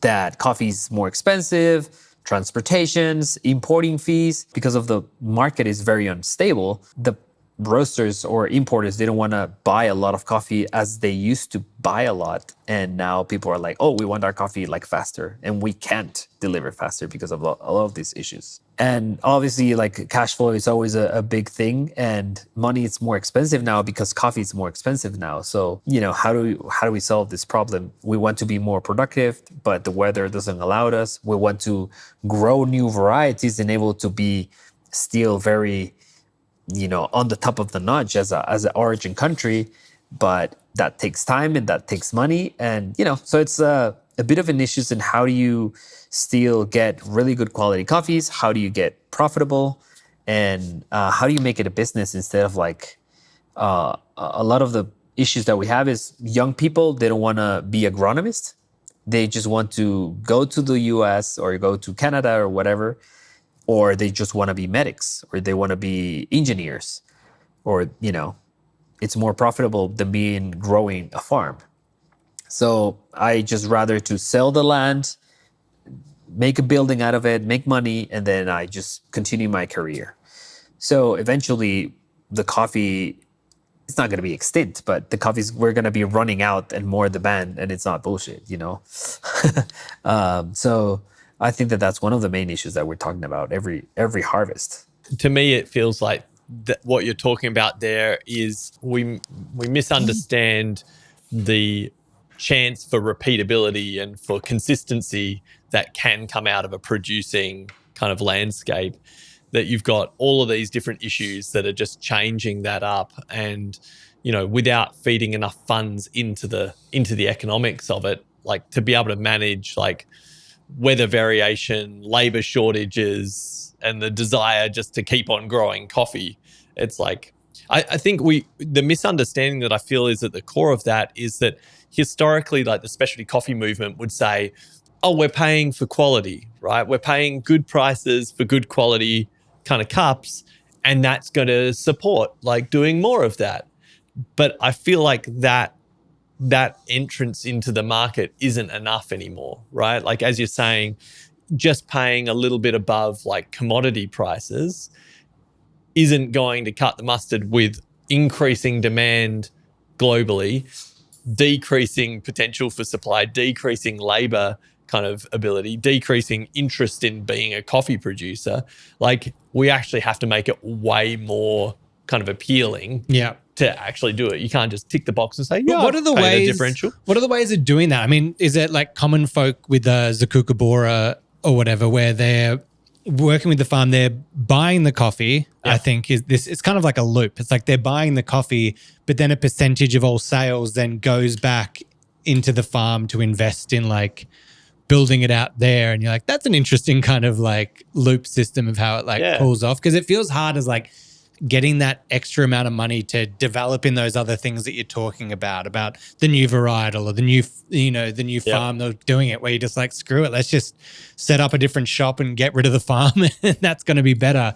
that coffee is more expensive, transportations, importing fees, because of the market is very unstable. The roasters or importers, they don't want to buy a lot of coffee as they used to buy a lot. And now people are like, oh, we want our coffee like faster. And we can't deliver faster because of a lot of these issues. And obviously, like, cash flow is always a big thing. And money is more expensive now because coffee is more expensive now. So, how do we solve this problem? We want to be more productive, but the weather doesn't allow us. We want to grow new varieties and able to be still very on the top of the notch as an origin country, but that takes time and that takes money. And, so it's a bit of an issue in how do you still get really good quality coffees? How do you get profitable? And how do you make it a business instead of like a lot of the issues that we have is young people, they don't want to be agronomists. They just want to go to the US or go to Canada or whatever, or they just want to be medics, or they want to be engineers, or, it's more profitable than growing a farm. So I just rather to sell the land, make a building out of it, make money, and then I just continue my career. So eventually the coffee, it's not going to be extinct, but the coffees, we're going to be running out and more demand, and it's not bullshit, So I think that that's one of the main issues that we're talking about every harvest. To me, it feels like what you're talking about there is we misunderstand the chance for repeatability and for consistency that can come out of a producing kind of landscape, that you've got all of these different issues that are just changing that up, and without feeding enough funds into the economics of it, like to be able to manage like weather variation, labor shortages, and the desire just to keep on growing coffee. It's like, I think the misunderstanding that I feel is at the core of that is that historically, like the specialty coffee movement would say, oh, we're paying for quality, right? We're paying good prices for good quality kind of cups, and that's going to support like doing more of that. But I feel like that entrance into the market isn't enough anymore, right? Like, as you're saying, just paying a little bit above like commodity prices isn't going to cut the mustard with increasing demand globally, decreasing potential for supply, decreasing labor kind of ability, decreasing interest in being a coffee producer. Like, we actually have to make it way more kind of appealing to actually do it. You can't just tick the box and say, yeah, what are the ways? Differential. What are the ways of doing that? I mean, is it like common folk with Zakukabora or whatever, where they're working with the farm, they're buying the coffee? I think it's kind of like a loop. It's like they're buying the coffee, but then a percentage of all sales then goes back into the farm to invest in like building it out there. And you're like, that's an interesting kind of like loop system of how it like pulls off, because it feels hard as like getting that extra amount of money to develop in those other things that you're talking about the new varietal or the new farm they're doing it, where you're just like, screw it, let's just set up a different shop and get rid of the farm and that's going to be better.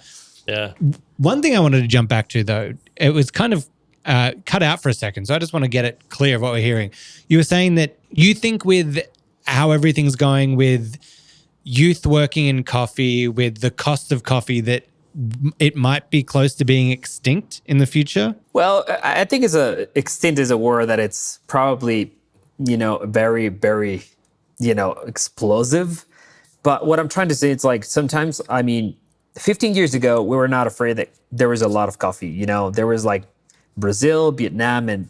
Yeah. One thing I wanted to jump back to, though, it was kind of cut out for a second, so I just want to get it clear of what we're hearing. You were saying that you think with how everything's going with youth working in coffee, with the cost of coffee, that it might be close to being extinct in the future? Well, I think extinct is a word that it's probably, very, very, explosive. But what I'm trying to say, it's like sometimes, 15 years ago, we were not afraid that there was a lot of coffee. There was like Brazil, Vietnam, and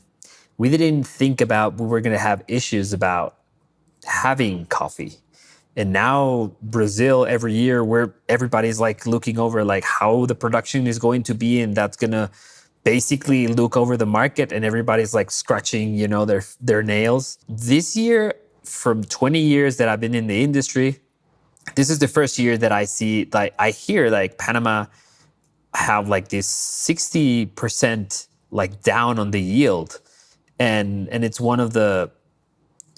we didn't think about we were going to have issues about having coffee. And now Brazil, every year, where everybody's like looking over like how the production is going to be, and that's gonna basically look over the market, and everybody's like scratching, their nails. This year, from 20 years that I've been in the industry, this is the first year that I see, like, I hear like Panama have like this 60% like down on the yield, and it's one of the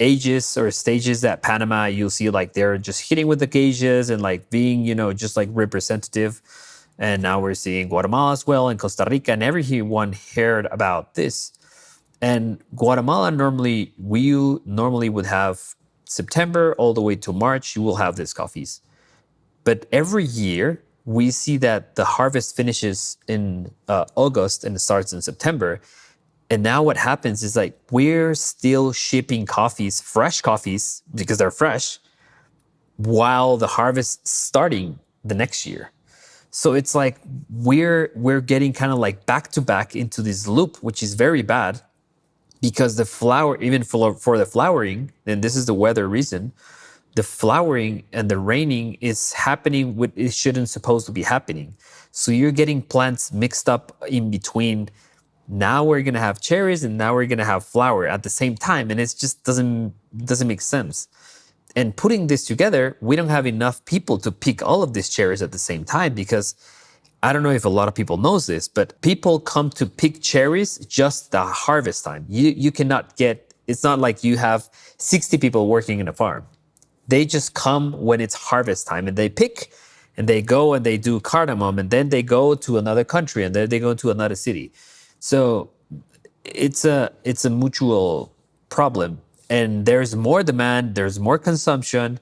ages or stages that Panama, you'll see like they're just hitting with the gauges and like being, just like representative. And now we're seeing Guatemala as well, and Costa Rica, and everyone heard about this. And Guatemala we normally would have September all the way to March, you will have these coffees. But every year we see that the harvest finishes in August and it starts in September. And now what happens is like we're still shipping coffees, fresh coffees, because they're fresh, while the harvest starting the next year. So it's like we're getting kind of like back to back into this loop, which is very bad, because the flower, even for the flowering, and this is the weather reason, the flowering and the raining is happening when it shouldn't supposed to be happening. So you're getting plants mixed up in between. Now we're gonna have cherries and now we're gonna have flower at the same time, and it just doesn't make sense. And putting this together, we don't have enough people to pick all of these cherries at the same time, because I don't know if a lot of people knows this, but people come to pick cherries just the harvest time. You cannot get, it's not like you have 60 people working in a farm. They just come when it's harvest time and they pick and they go and they do cardamom, and then they go to another country and then they go to another city. So it's a mutual problem, and there's more demand, there's more consumption,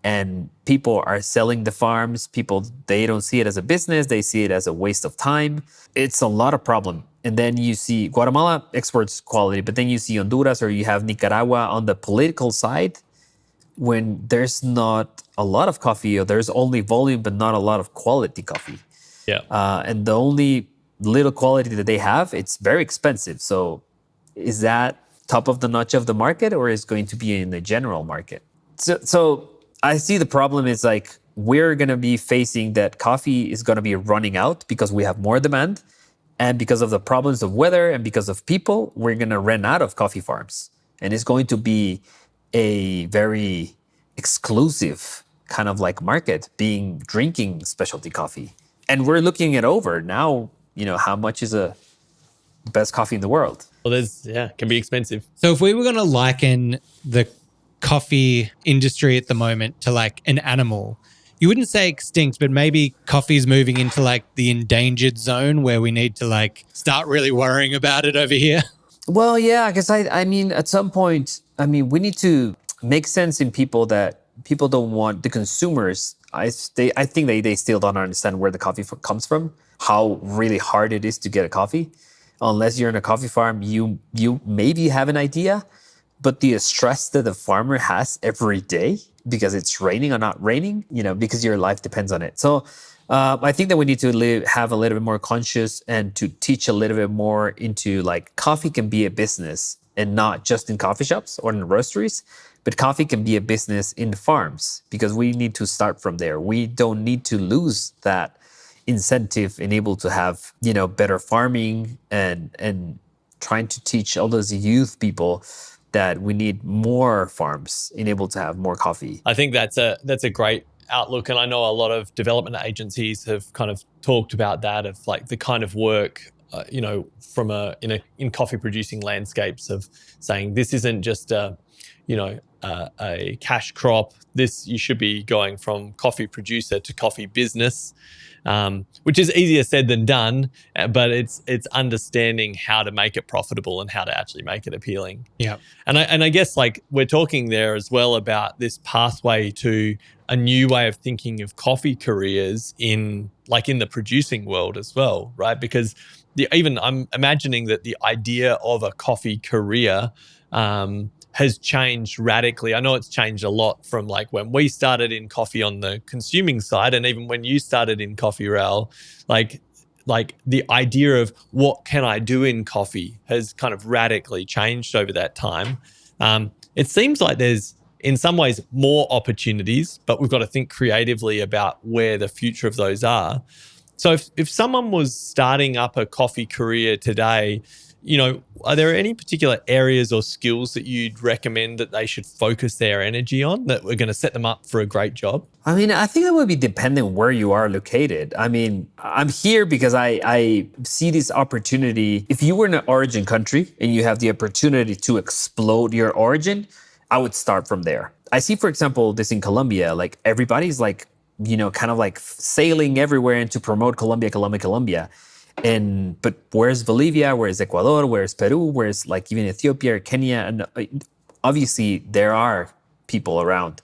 and people are selling the farms. People, they don't see it as a business, they see it as a waste of time. It's a lot of problem. And then you see Guatemala exports quality, but then you see Honduras or you have Nicaragua on the political side, when there's not a lot of coffee, or there's only volume but not a lot of quality coffee. Yeah. And the only little quality that they have, it's very expensive. So is that top of the notch of the market, or is going to be in the general market? So I see the problem is like we're going to be facing that coffee is going to be running out because we have more demand, and because of the problems of weather and because of people, we're going to run out of coffee farms, and it's going to be a very exclusive kind of like market, being drinking specialty coffee. And we're looking it over now, how much is a best coffee in the world? Well, can be expensive. So if we were going to liken the coffee industry at the moment to like an animal, you wouldn't say extinct, but maybe coffee's moving into like the endangered zone where we need to like start really worrying about it over here. Well, yeah, because I mean, at some point, we need to make sense in people that people don't want, the consumers. I think they still don't understand where the coffee comes from, how really hard it is to get a coffee. Unless you're in a coffee farm, you maybe have an idea, but the stress that the farmer has every day because it's raining or not raining, because your life depends on it. So I think that we need to have a little bit more conscious and to teach a little bit more into like coffee can be a business and not just in coffee shops or in roasteries, but coffee can be a business in farms because we need to start from there. We don't need to lose that incentive and able to have better farming and trying to teach all those youth people that we need more farms and able to have more coffee. I think that's a great outlook, and I know a lot of development agencies have kind of talked about that, of like the kind of work from in coffee producing landscapes, of saying this isn't just a cash crop. You should be going from coffee producer to coffee business, which is easier said than done, but it's understanding how to make it profitable and how to actually make it appealing. Yeah. And I guess like we're talking there as well about this pathway to a new way of thinking of coffee careers in the producing world as well, right? Because I'm imagining that the idea of a coffee career has changed radically. I know it's changed a lot from like when we started in coffee on the consuming side, and even when you started in coffee, Raul, like the idea of what can I do in coffee has kind of radically changed over that time. It seems like there's in some ways more opportunities, but we've got to think creatively about where the future of those are. So if someone was starting up a coffee career today, are there any particular areas or skills that you'd recommend that they should focus their energy on that we're going to set them up for a great job? I think that would be dependent where you are located. I'm here because I see this opportunity. If you were in an origin country and you have the opportunity to explode your origin, I would start from there. I see, for example, this in Colombia, like everybody's like, kind of like sailing everywhere and to promote Colombia. But where's Bolivia? Where's Ecuador? Where's Peru? Where's like even Ethiopia or Kenya? And obviously there are people around,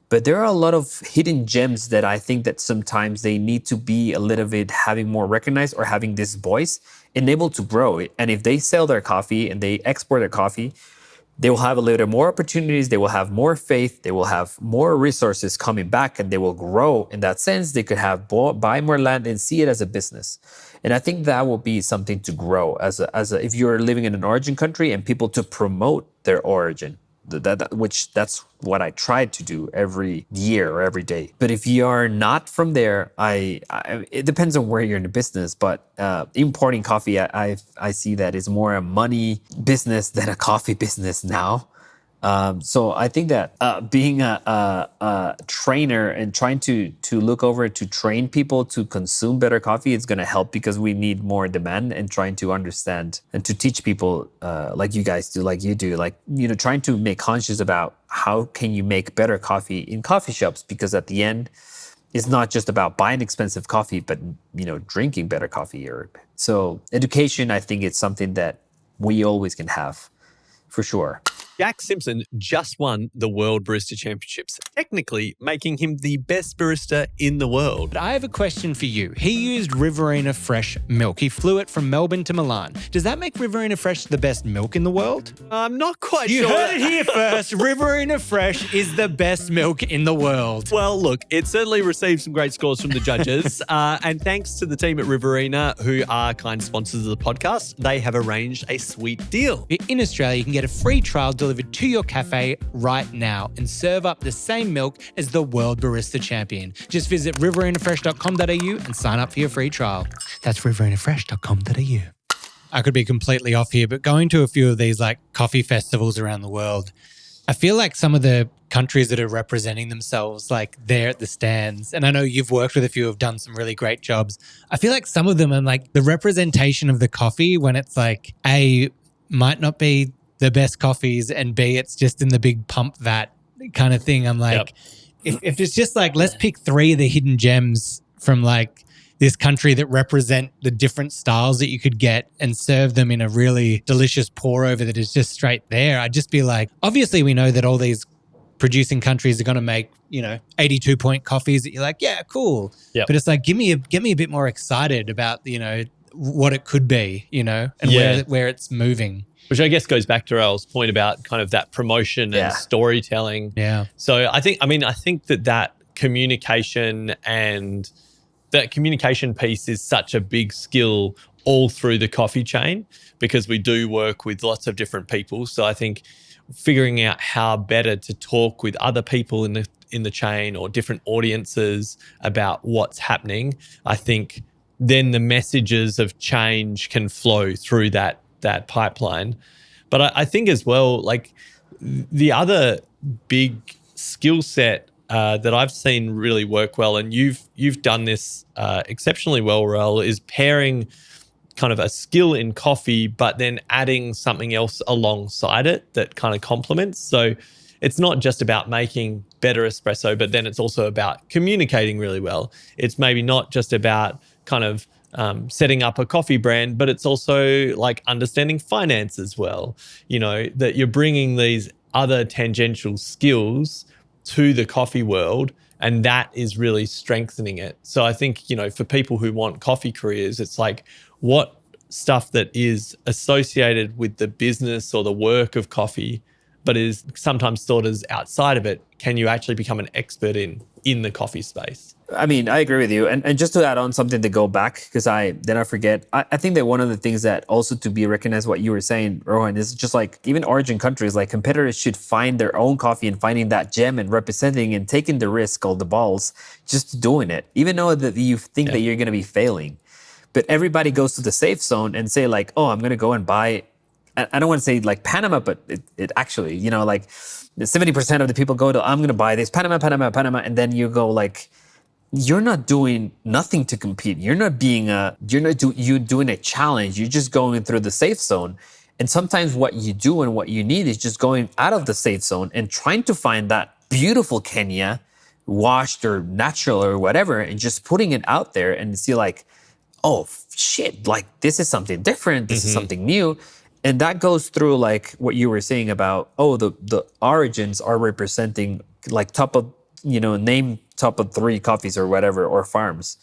but there are a lot of hidden gems that I think that sometimes they need to be a little bit having more recognized or having this voice and able to grow it. And if they sell their coffee and they export their coffee, they will have a little more opportunities. They will have more faith. They will have more resources coming back, and they will grow in that sense. They could have buy more land and see it as a business. And I think that will be something to grow as a if you're living in an origin country and people to promote their origin. That's what I try to do every year or every day. But if you are not from there, it depends on where you're in the business. But importing coffee, I see that is more a money business than a coffee business now. So I think that being a trainer and trying to look over to train people to consume better coffee is going to help, because we need more demand, and trying to understand and to teach people like you guys do, like you do, trying to make conscious about how can you make better coffee in coffee shops, because at the end, it's not just about buying expensive coffee, but drinking better coffee. So education, I think it's something that we always can have, for sure. Jack Simpson just won the World Barista Championships, technically making him the best barista in the world. But I have a question for you. He used Riverina Fresh milk. He flew it from Melbourne to Milan. Does that make Riverina Fresh the best milk in the world? I'm not quite You sure. heard it here first. Riverina Fresh is the best milk in the world. Well, look, it certainly received some great scores from the judges. And thanks to the team at Riverina, who are kind sponsors of the podcast, they have arranged a sweet deal. In Australia, you can get a free trial delivered to your cafe right now and serve up the same milk as the World Barista Champion. Just visit riverinafresh.com.au and sign up for your free trial. That's riverinafresh.com.au. I could be completely off here, but going to a few of these like coffee festivals around the world, I feel like some of the countries that are representing themselves, like they're at the stands, and I know you've worked with a few who have done some really great jobs. I feel like some of them are like the representation of the coffee when it's like A, might not be the best coffees, and B, it's just in the big pump vat kind of thing. I'm like, if it's just like, let's pick 3 of the hidden gems from like this country that represent the different styles that you could get and serve them in a really delicious pour over that is just straight there. I'd just be like, obviously we know that all these producing countries are going to make, 82-point coffees that you're like, yeah, cool. Yep. But it's like, get me a bit more excited about, what it could be, and where it's moving. Which I guess goes back to Raul's point about kind of that promotion and storytelling. Yeah. So I think that communication and that communication piece is such a big skill all through the coffee chain, because we do work with lots of different people. So I think figuring out how better to talk with other people in the chain or different audiences about what's happening, I think then the messages of change can flow through that pipeline. But I think as well, like the other big skill set that I've seen really work well, and you've done this exceptionally well, Raul, is pairing kind of a skill in coffee, but then adding something else alongside it that kind of complements. So it's not just about making better espresso, but then it's also about communicating really well. It's maybe not just about kind of setting up a coffee brand, but it's also like understanding finance as well. That you're bringing these other tangential skills to the coffee world, and that is really strengthening it. So I think, for people who want coffee careers, it's like what stuff that is associated with the business or the work of coffee, but is sometimes thought as outside of it, can you actually become an expert in the coffee space? I mean, I agree with you. And just to add on something to go back, because I forget, I think that one of the things that also to be recognized, what you were saying, Rohan, is just like even origin countries, like competitors should find their own coffee and finding that gem and representing and taking the risk or the balls, just doing it, even though that you think that you're going to be failing. But everybody goes to the safe zone and say like, oh, I'm going to go and buy, I don't want to say like Panama, but it actually, like 70% of the people go to, I'm going to buy this Panama. And then you go like, you're not doing nothing to compete. You're not doing a challenge. You're just going through the safe zone. And sometimes what you do and what you need is just going out of the safe zone and trying to find that beautiful Kenya, washed or natural or whatever, and just putting it out there and see like, oh shit, like this is something different. This is something new. And that goes through like what you were saying about, the origins are representing like name top of 3 coffees or whatever, or farms.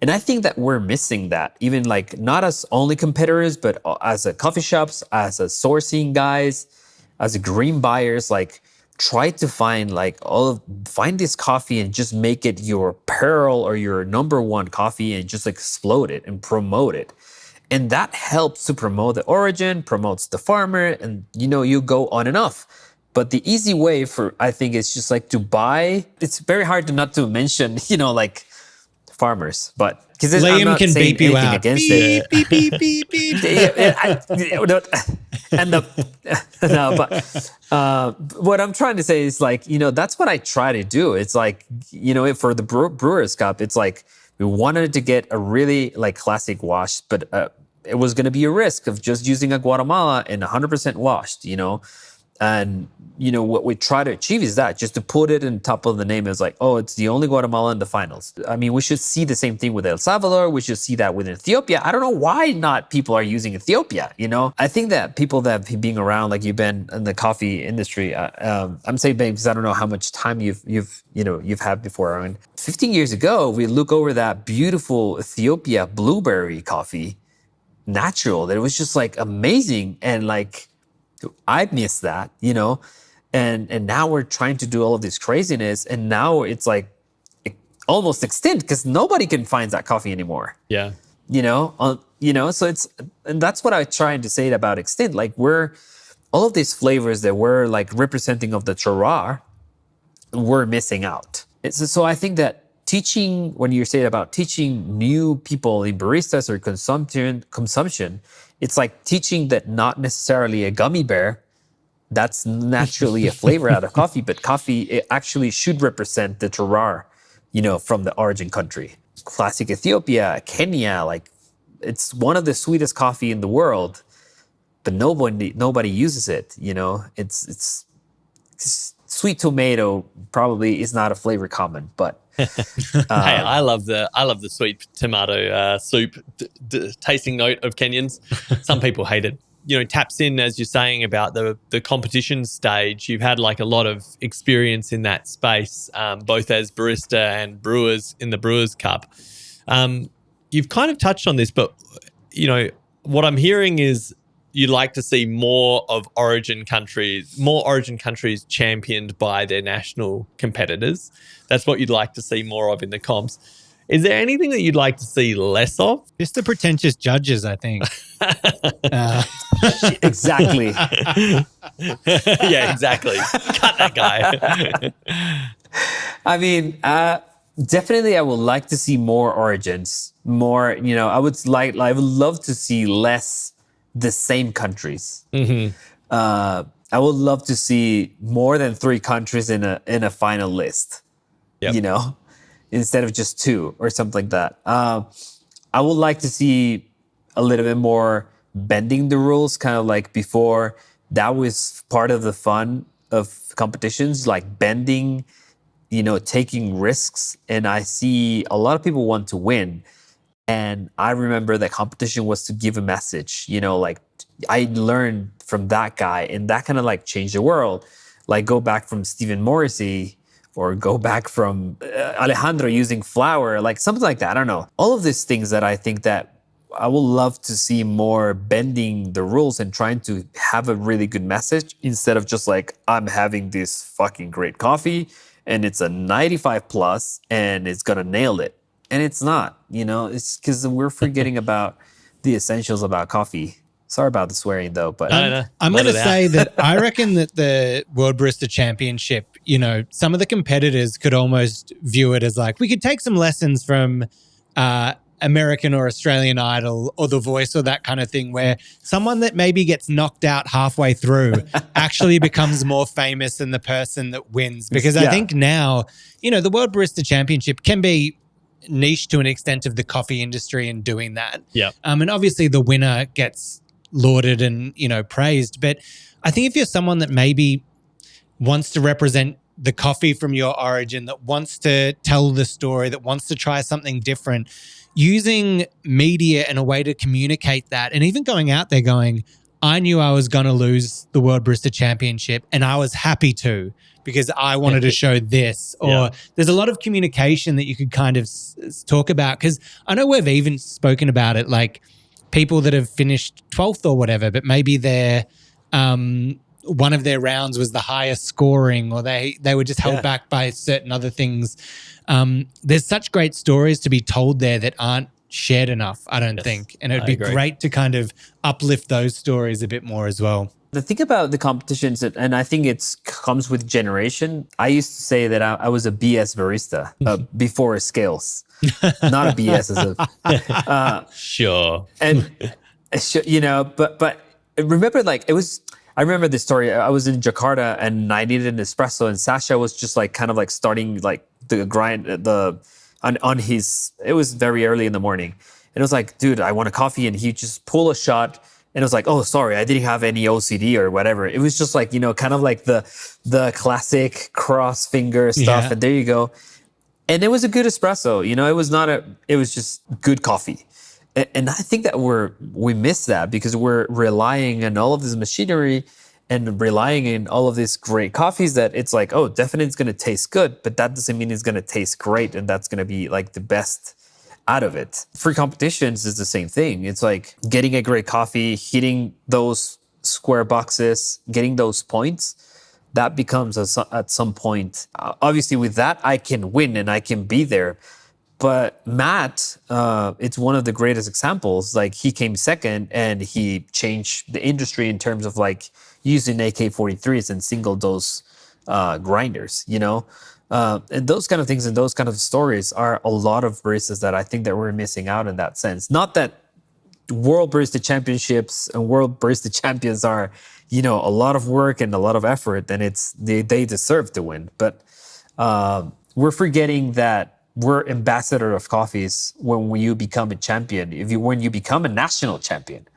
And I think that we're missing that, even like not as only competitors, but as a coffee shops, as a sourcing guys, as a green buyers, like try to find find this coffee and just make it your pearl or your number 1 coffee and just explode it and promote it. And that helps to promote the origin, promotes the farmer, and you go on and off. But the easy way I think is just like to buy. It's very hard not to mention, like farmers, but because I'm Liam not can saying beep you anything out. against Beep, it. beep, beep, beep, beep. What I'm trying to say is like, that's what I try to do. It's like, for the Brewers Cup, it's like we wanted to get a really like classic wash, but it was going to be a risk of just using a Guatemala and 100% washed, And, what we try to achieve is that just to put it in top of the name is like, oh, it's the only Guatemala in the finals. I mean, we should see the same thing with El Salvador. We should see that with Ethiopia. I don't know why not people are using Ethiopia, I think that people that have been around, like you've been in the coffee industry, I'm saying because I don't know how much time you've had before. I mean, 15 years ago, we look over that beautiful Ethiopia blueberry coffee, natural, that it was just like amazing. And like, I miss that, and now we're trying to do all of this craziness, and now it's like almost extinct because nobody can find that coffee anymore. Yeah. So and that's what I'm trying to say about extinct. Like all of these flavors that we're like representing of the terroir, we're missing out. So I think that teaching, when you say about teaching new people in baristas or consumption, it's like teaching that not necessarily a gummy bear that's naturally a flavor out of coffee, but coffee, it actually should represent the terroir, from the origin country. Classic Ethiopia, Kenya, like it's one of the sweetest coffee in the world, but nobody uses it. It's sweet tomato probably is not a flavor common, but Hey, I love the sweet tomato soup tasting note of Kenyans. Some people hate it. Taps in, as you're saying, about the competition stage. You've had like a lot of experience in that space, both as barista and brewers in the Brewers Cup. You've kind of touched on this, but what I'm hearing is you'd like to see more origin countries championed by their national competitors. That's what you'd like to see more of in the comps. Is there anything that you'd like to see less of? Just the pretentious judges, I think. Exactly. Yeah, exactly. Cut that guy. I mean, definitely, I would like to see more origins. More, I would love to see less the same countries. Mm-hmm. I would love to see more than 3 countries in a final list. Yep. Instead of just 2 or something like that. I would like to see a little bit more bending the rules, kind of like before. That was part of the fun of competitions, like bending, taking risks. And I see a lot of people want to win. And I remember that competition was to give a message, like I learned from that guy, and that kind of like changed the world. Like go back from Stephen Morrissey, or go back from Alejandro using flour, like something like that. I don't know. All of these things that I think that I would love to see more bending the rules and trying to have a really good message instead of just like, I'm having this fucking great coffee and it's a 95 plus and it's gonna nail it. And it's not, it's because we're forgetting about the essentials about coffee. Sorry about the swearing though, but I'm going to say that I reckon that the World Barista Championship, some of the competitors could almost view it as like, we could take some lessons from American or Australian Idol or The Voice or that kind of thing, where someone that maybe gets knocked out halfway through actually becomes more famous than the person that wins. Because I think now, the World Barista Championship can be niche to an extent of the coffee industry in doing that. Yeah. And obviously the winner gets lauded and, praised. But I think if you're someone that maybe wants to represent the coffee from your origin, that wants to tell the story, that wants to try something different, using media and a way to communicate that, and even going out there going, I knew I was going to lose the World Barista Championship and I was happy to, because I wanted to show this. Or there's a lot of communication that you could kind of talk about, because I know we've even spoken about it, like people that have finished 12th or whatever, but maybe they're one of their rounds was the highest scoring, or they were just held back by certain other things. There's such great stories to be told there that aren't shared enough, I don't think. And it'd be great to kind of uplift those stories a bit more as well. The thing about the competitions, and I think it comes with generation. I used to say that I was a BS barista before scales, not a BS as a sure. And but remember, like it was. I remember this story. I was in Jakarta and I needed an espresso, and Sasha was just like kind of like starting like the grind on his. It was very early in the morning, and it was like, dude, I want a coffee, and he just pulled a shot. And it was like, oh, sorry, I didn't have any OCD or whatever. It was just like, kind of like the classic cross finger stuff. And there you go. And it was a good espresso. It was just good coffee. And I think that we miss that because we're relying on all of this machinery and relying on all of these great coffees that it's like, oh, definitely it's going to taste good, but that doesn't mean it's going to taste great. And that's going to be like the best out of it. For competitions is the same thing. It's like getting a great coffee, hitting those square boxes, getting those points. That becomes at some point. Obviously, with that, I can win and I can be there. But Matt, it's one of the greatest examples. Like he came second and he changed the industry in terms of like using AK-43s and single dose grinders, and those kind of things and those kind of stories are a lot of baristas that I think that we're missing out in that sense. Not that World Barista Championships and World Barista Champions are, a lot of work and a lot of effort, and they deserve to win. But we're forgetting that we're ambassador of coffees when you become a champion. When you become a national champion,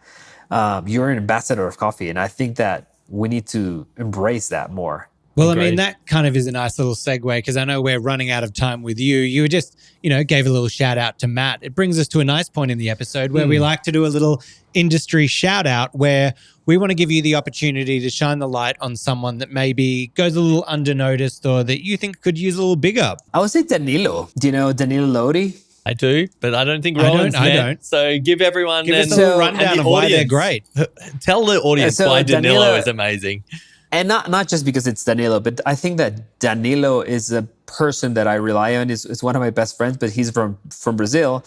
you're an ambassador of coffee, and I think that we need to embrace that more. Well, I mean, that kind of is a nice little segue because I know we're running out of time with you. You just, gave a little shout out to Matt. It brings us to a nice point in the episode where we like to do a little industry shout out where we want to give you the opportunity to shine the light on someone that maybe goes a little undernoticed or that you think could use a little big up. I would say Danilo. Do you know Danilo Lodi? I do, but I don't think Roland's I don't. So give everyone us a little rundown of why they're great. Tell the audience why Danilo is amazing. And not just because it's Danilo, but I think that Danilo is a person that I rely on. Is one of my best friends, but he's from Brazil.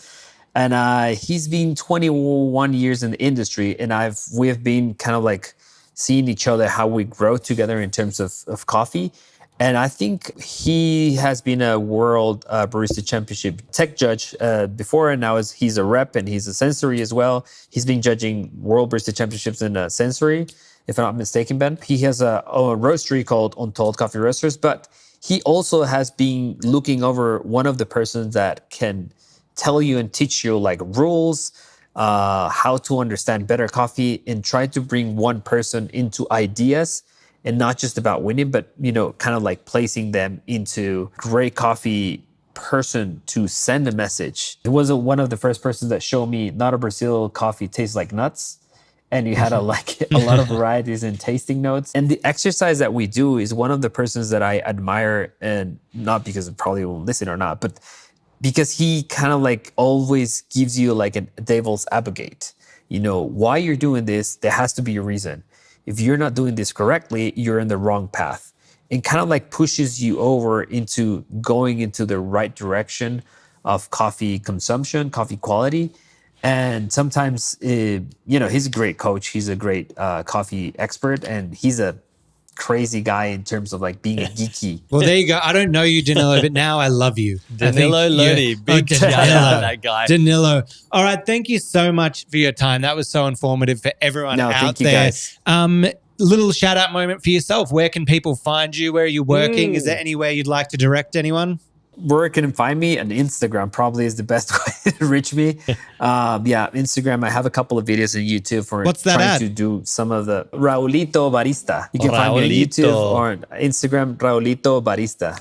And he's been 21 years in the industry, and we have been kind of like seeing each other, how we grow together in terms of coffee. And I think he has been a World Barista Championship tech judge before, and now he's a rep and he's a sensory as well. He's been judging World Barista Championships in a sensory, if I'm not mistaken, Ben. He has a roastery called Untold Coffee Roasters, but he also has been looking over one of the persons that can tell you and teach you like rules, how to understand better coffee, and try to bring one person into ideas and not just about winning, but, kind of like placing them into great coffee person to send a message. It was one of the first persons that showed me not a Brazil coffee tastes like nuts. And you had a lot of varieties and tasting notes. And the exercise that we do is one of the persons that I admire, and not because it probably will listen or not, but because he kind of like always gives you like a devil's advocate. Why you're doing this, there has to be a reason. If you're not doing this correctly, you're in the wrong path. And kind of like pushes you over into going into the right direction of coffee consumption, coffee quality. And sometimes, he's a great coach. He's a great coffee expert, and he's a crazy guy in terms of like being a geeky. Well, there you go. I don't know you, Danilo, but now I love you. Danilo Lodi, big shout out to that guy. Danilo. All right, thank you so much for your time. That was so informative for everyone out thank you there. Guys. Little shout out moment for yourself. Where can people find you? Where are you working? Is there anywhere you'd like to direct anyone? Where you can find me on Instagram probably is the best way to reach me. Instagram. I have a couple of videos on YouTube for trying to do some of the Raulito Barista. You can find me on YouTube or on Instagram, Raulito Barista.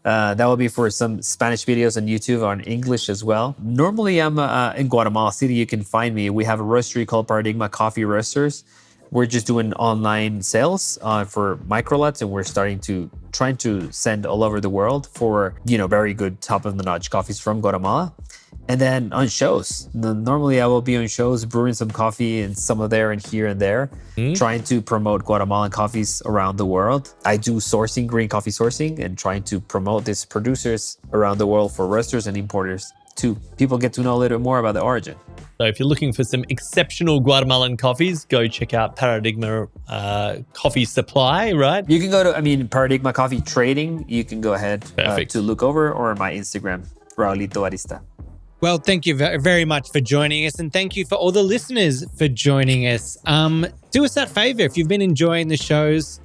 That will be for some Spanish videos on YouTube or in English as well. Normally, I'm in Guatemala City. You can find me. We have a roastery called Paradigma Coffee Roasters. We're just doing online sales for microlots, and we're trying to send all over the world for, very good top of the notch coffees from Guatemala. And then on shows, normally I will be on shows brewing some coffee and some of there and here and there, trying to promote Guatemalan coffees around the world. I do sourcing, green coffee sourcing, and trying to promote these producers around the world for roasters and importers too. People get to know a little bit more about the origin. So if you're looking for some exceptional Guatemalan coffees, go check out Paradigma Coffee Supply, right? You can go to, Paradigma Coffee Trading. You can go ahead to look over, or my Instagram, Raulito Barista. Well, thank you very much for joining us, and thank you for all the listeners for joining us. Do us that favor. If you've been enjoying the shows,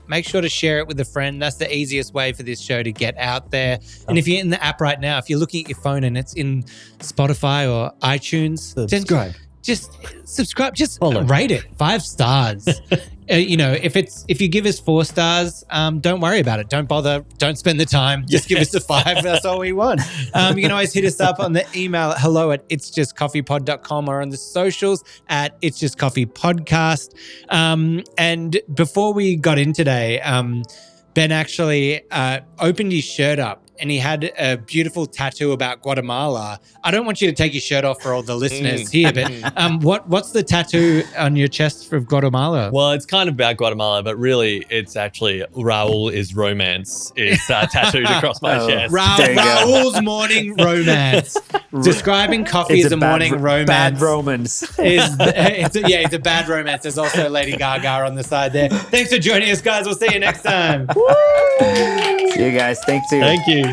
make sure to share it with a friend. That's the easiest way for this show to get out there. And if you're in the app right now, if you're looking at your phone and it's in Spotify or iTunes, just subscribe, just rate it 5 stars. If you give us 4 stars, don't worry about it. Don't bother. Don't spend the time. Just give us a 5. That's all we want. You can always hit us up on the email at hello@itsjustcoffeepod.com or on the socials at It's Just Coffee Podcast. And before we got in today, Ben actually opened his shirt up and he had a beautiful tattoo about Guatemala. I don't want you to take your shirt off for all the listeners here, but what's the tattoo on your chest for Guatemala? Well, it's kind of about Guatemala, but really it's actually Raul is romance is tattooed across my chest. Raul's morning romance. Describing coffee as a morning romance. Bad romance. It's a bad romance. There's also Lady Gaga on the side there. Thanks for joining us, guys. We'll see you next time. See you guys. Thanks. Thank you.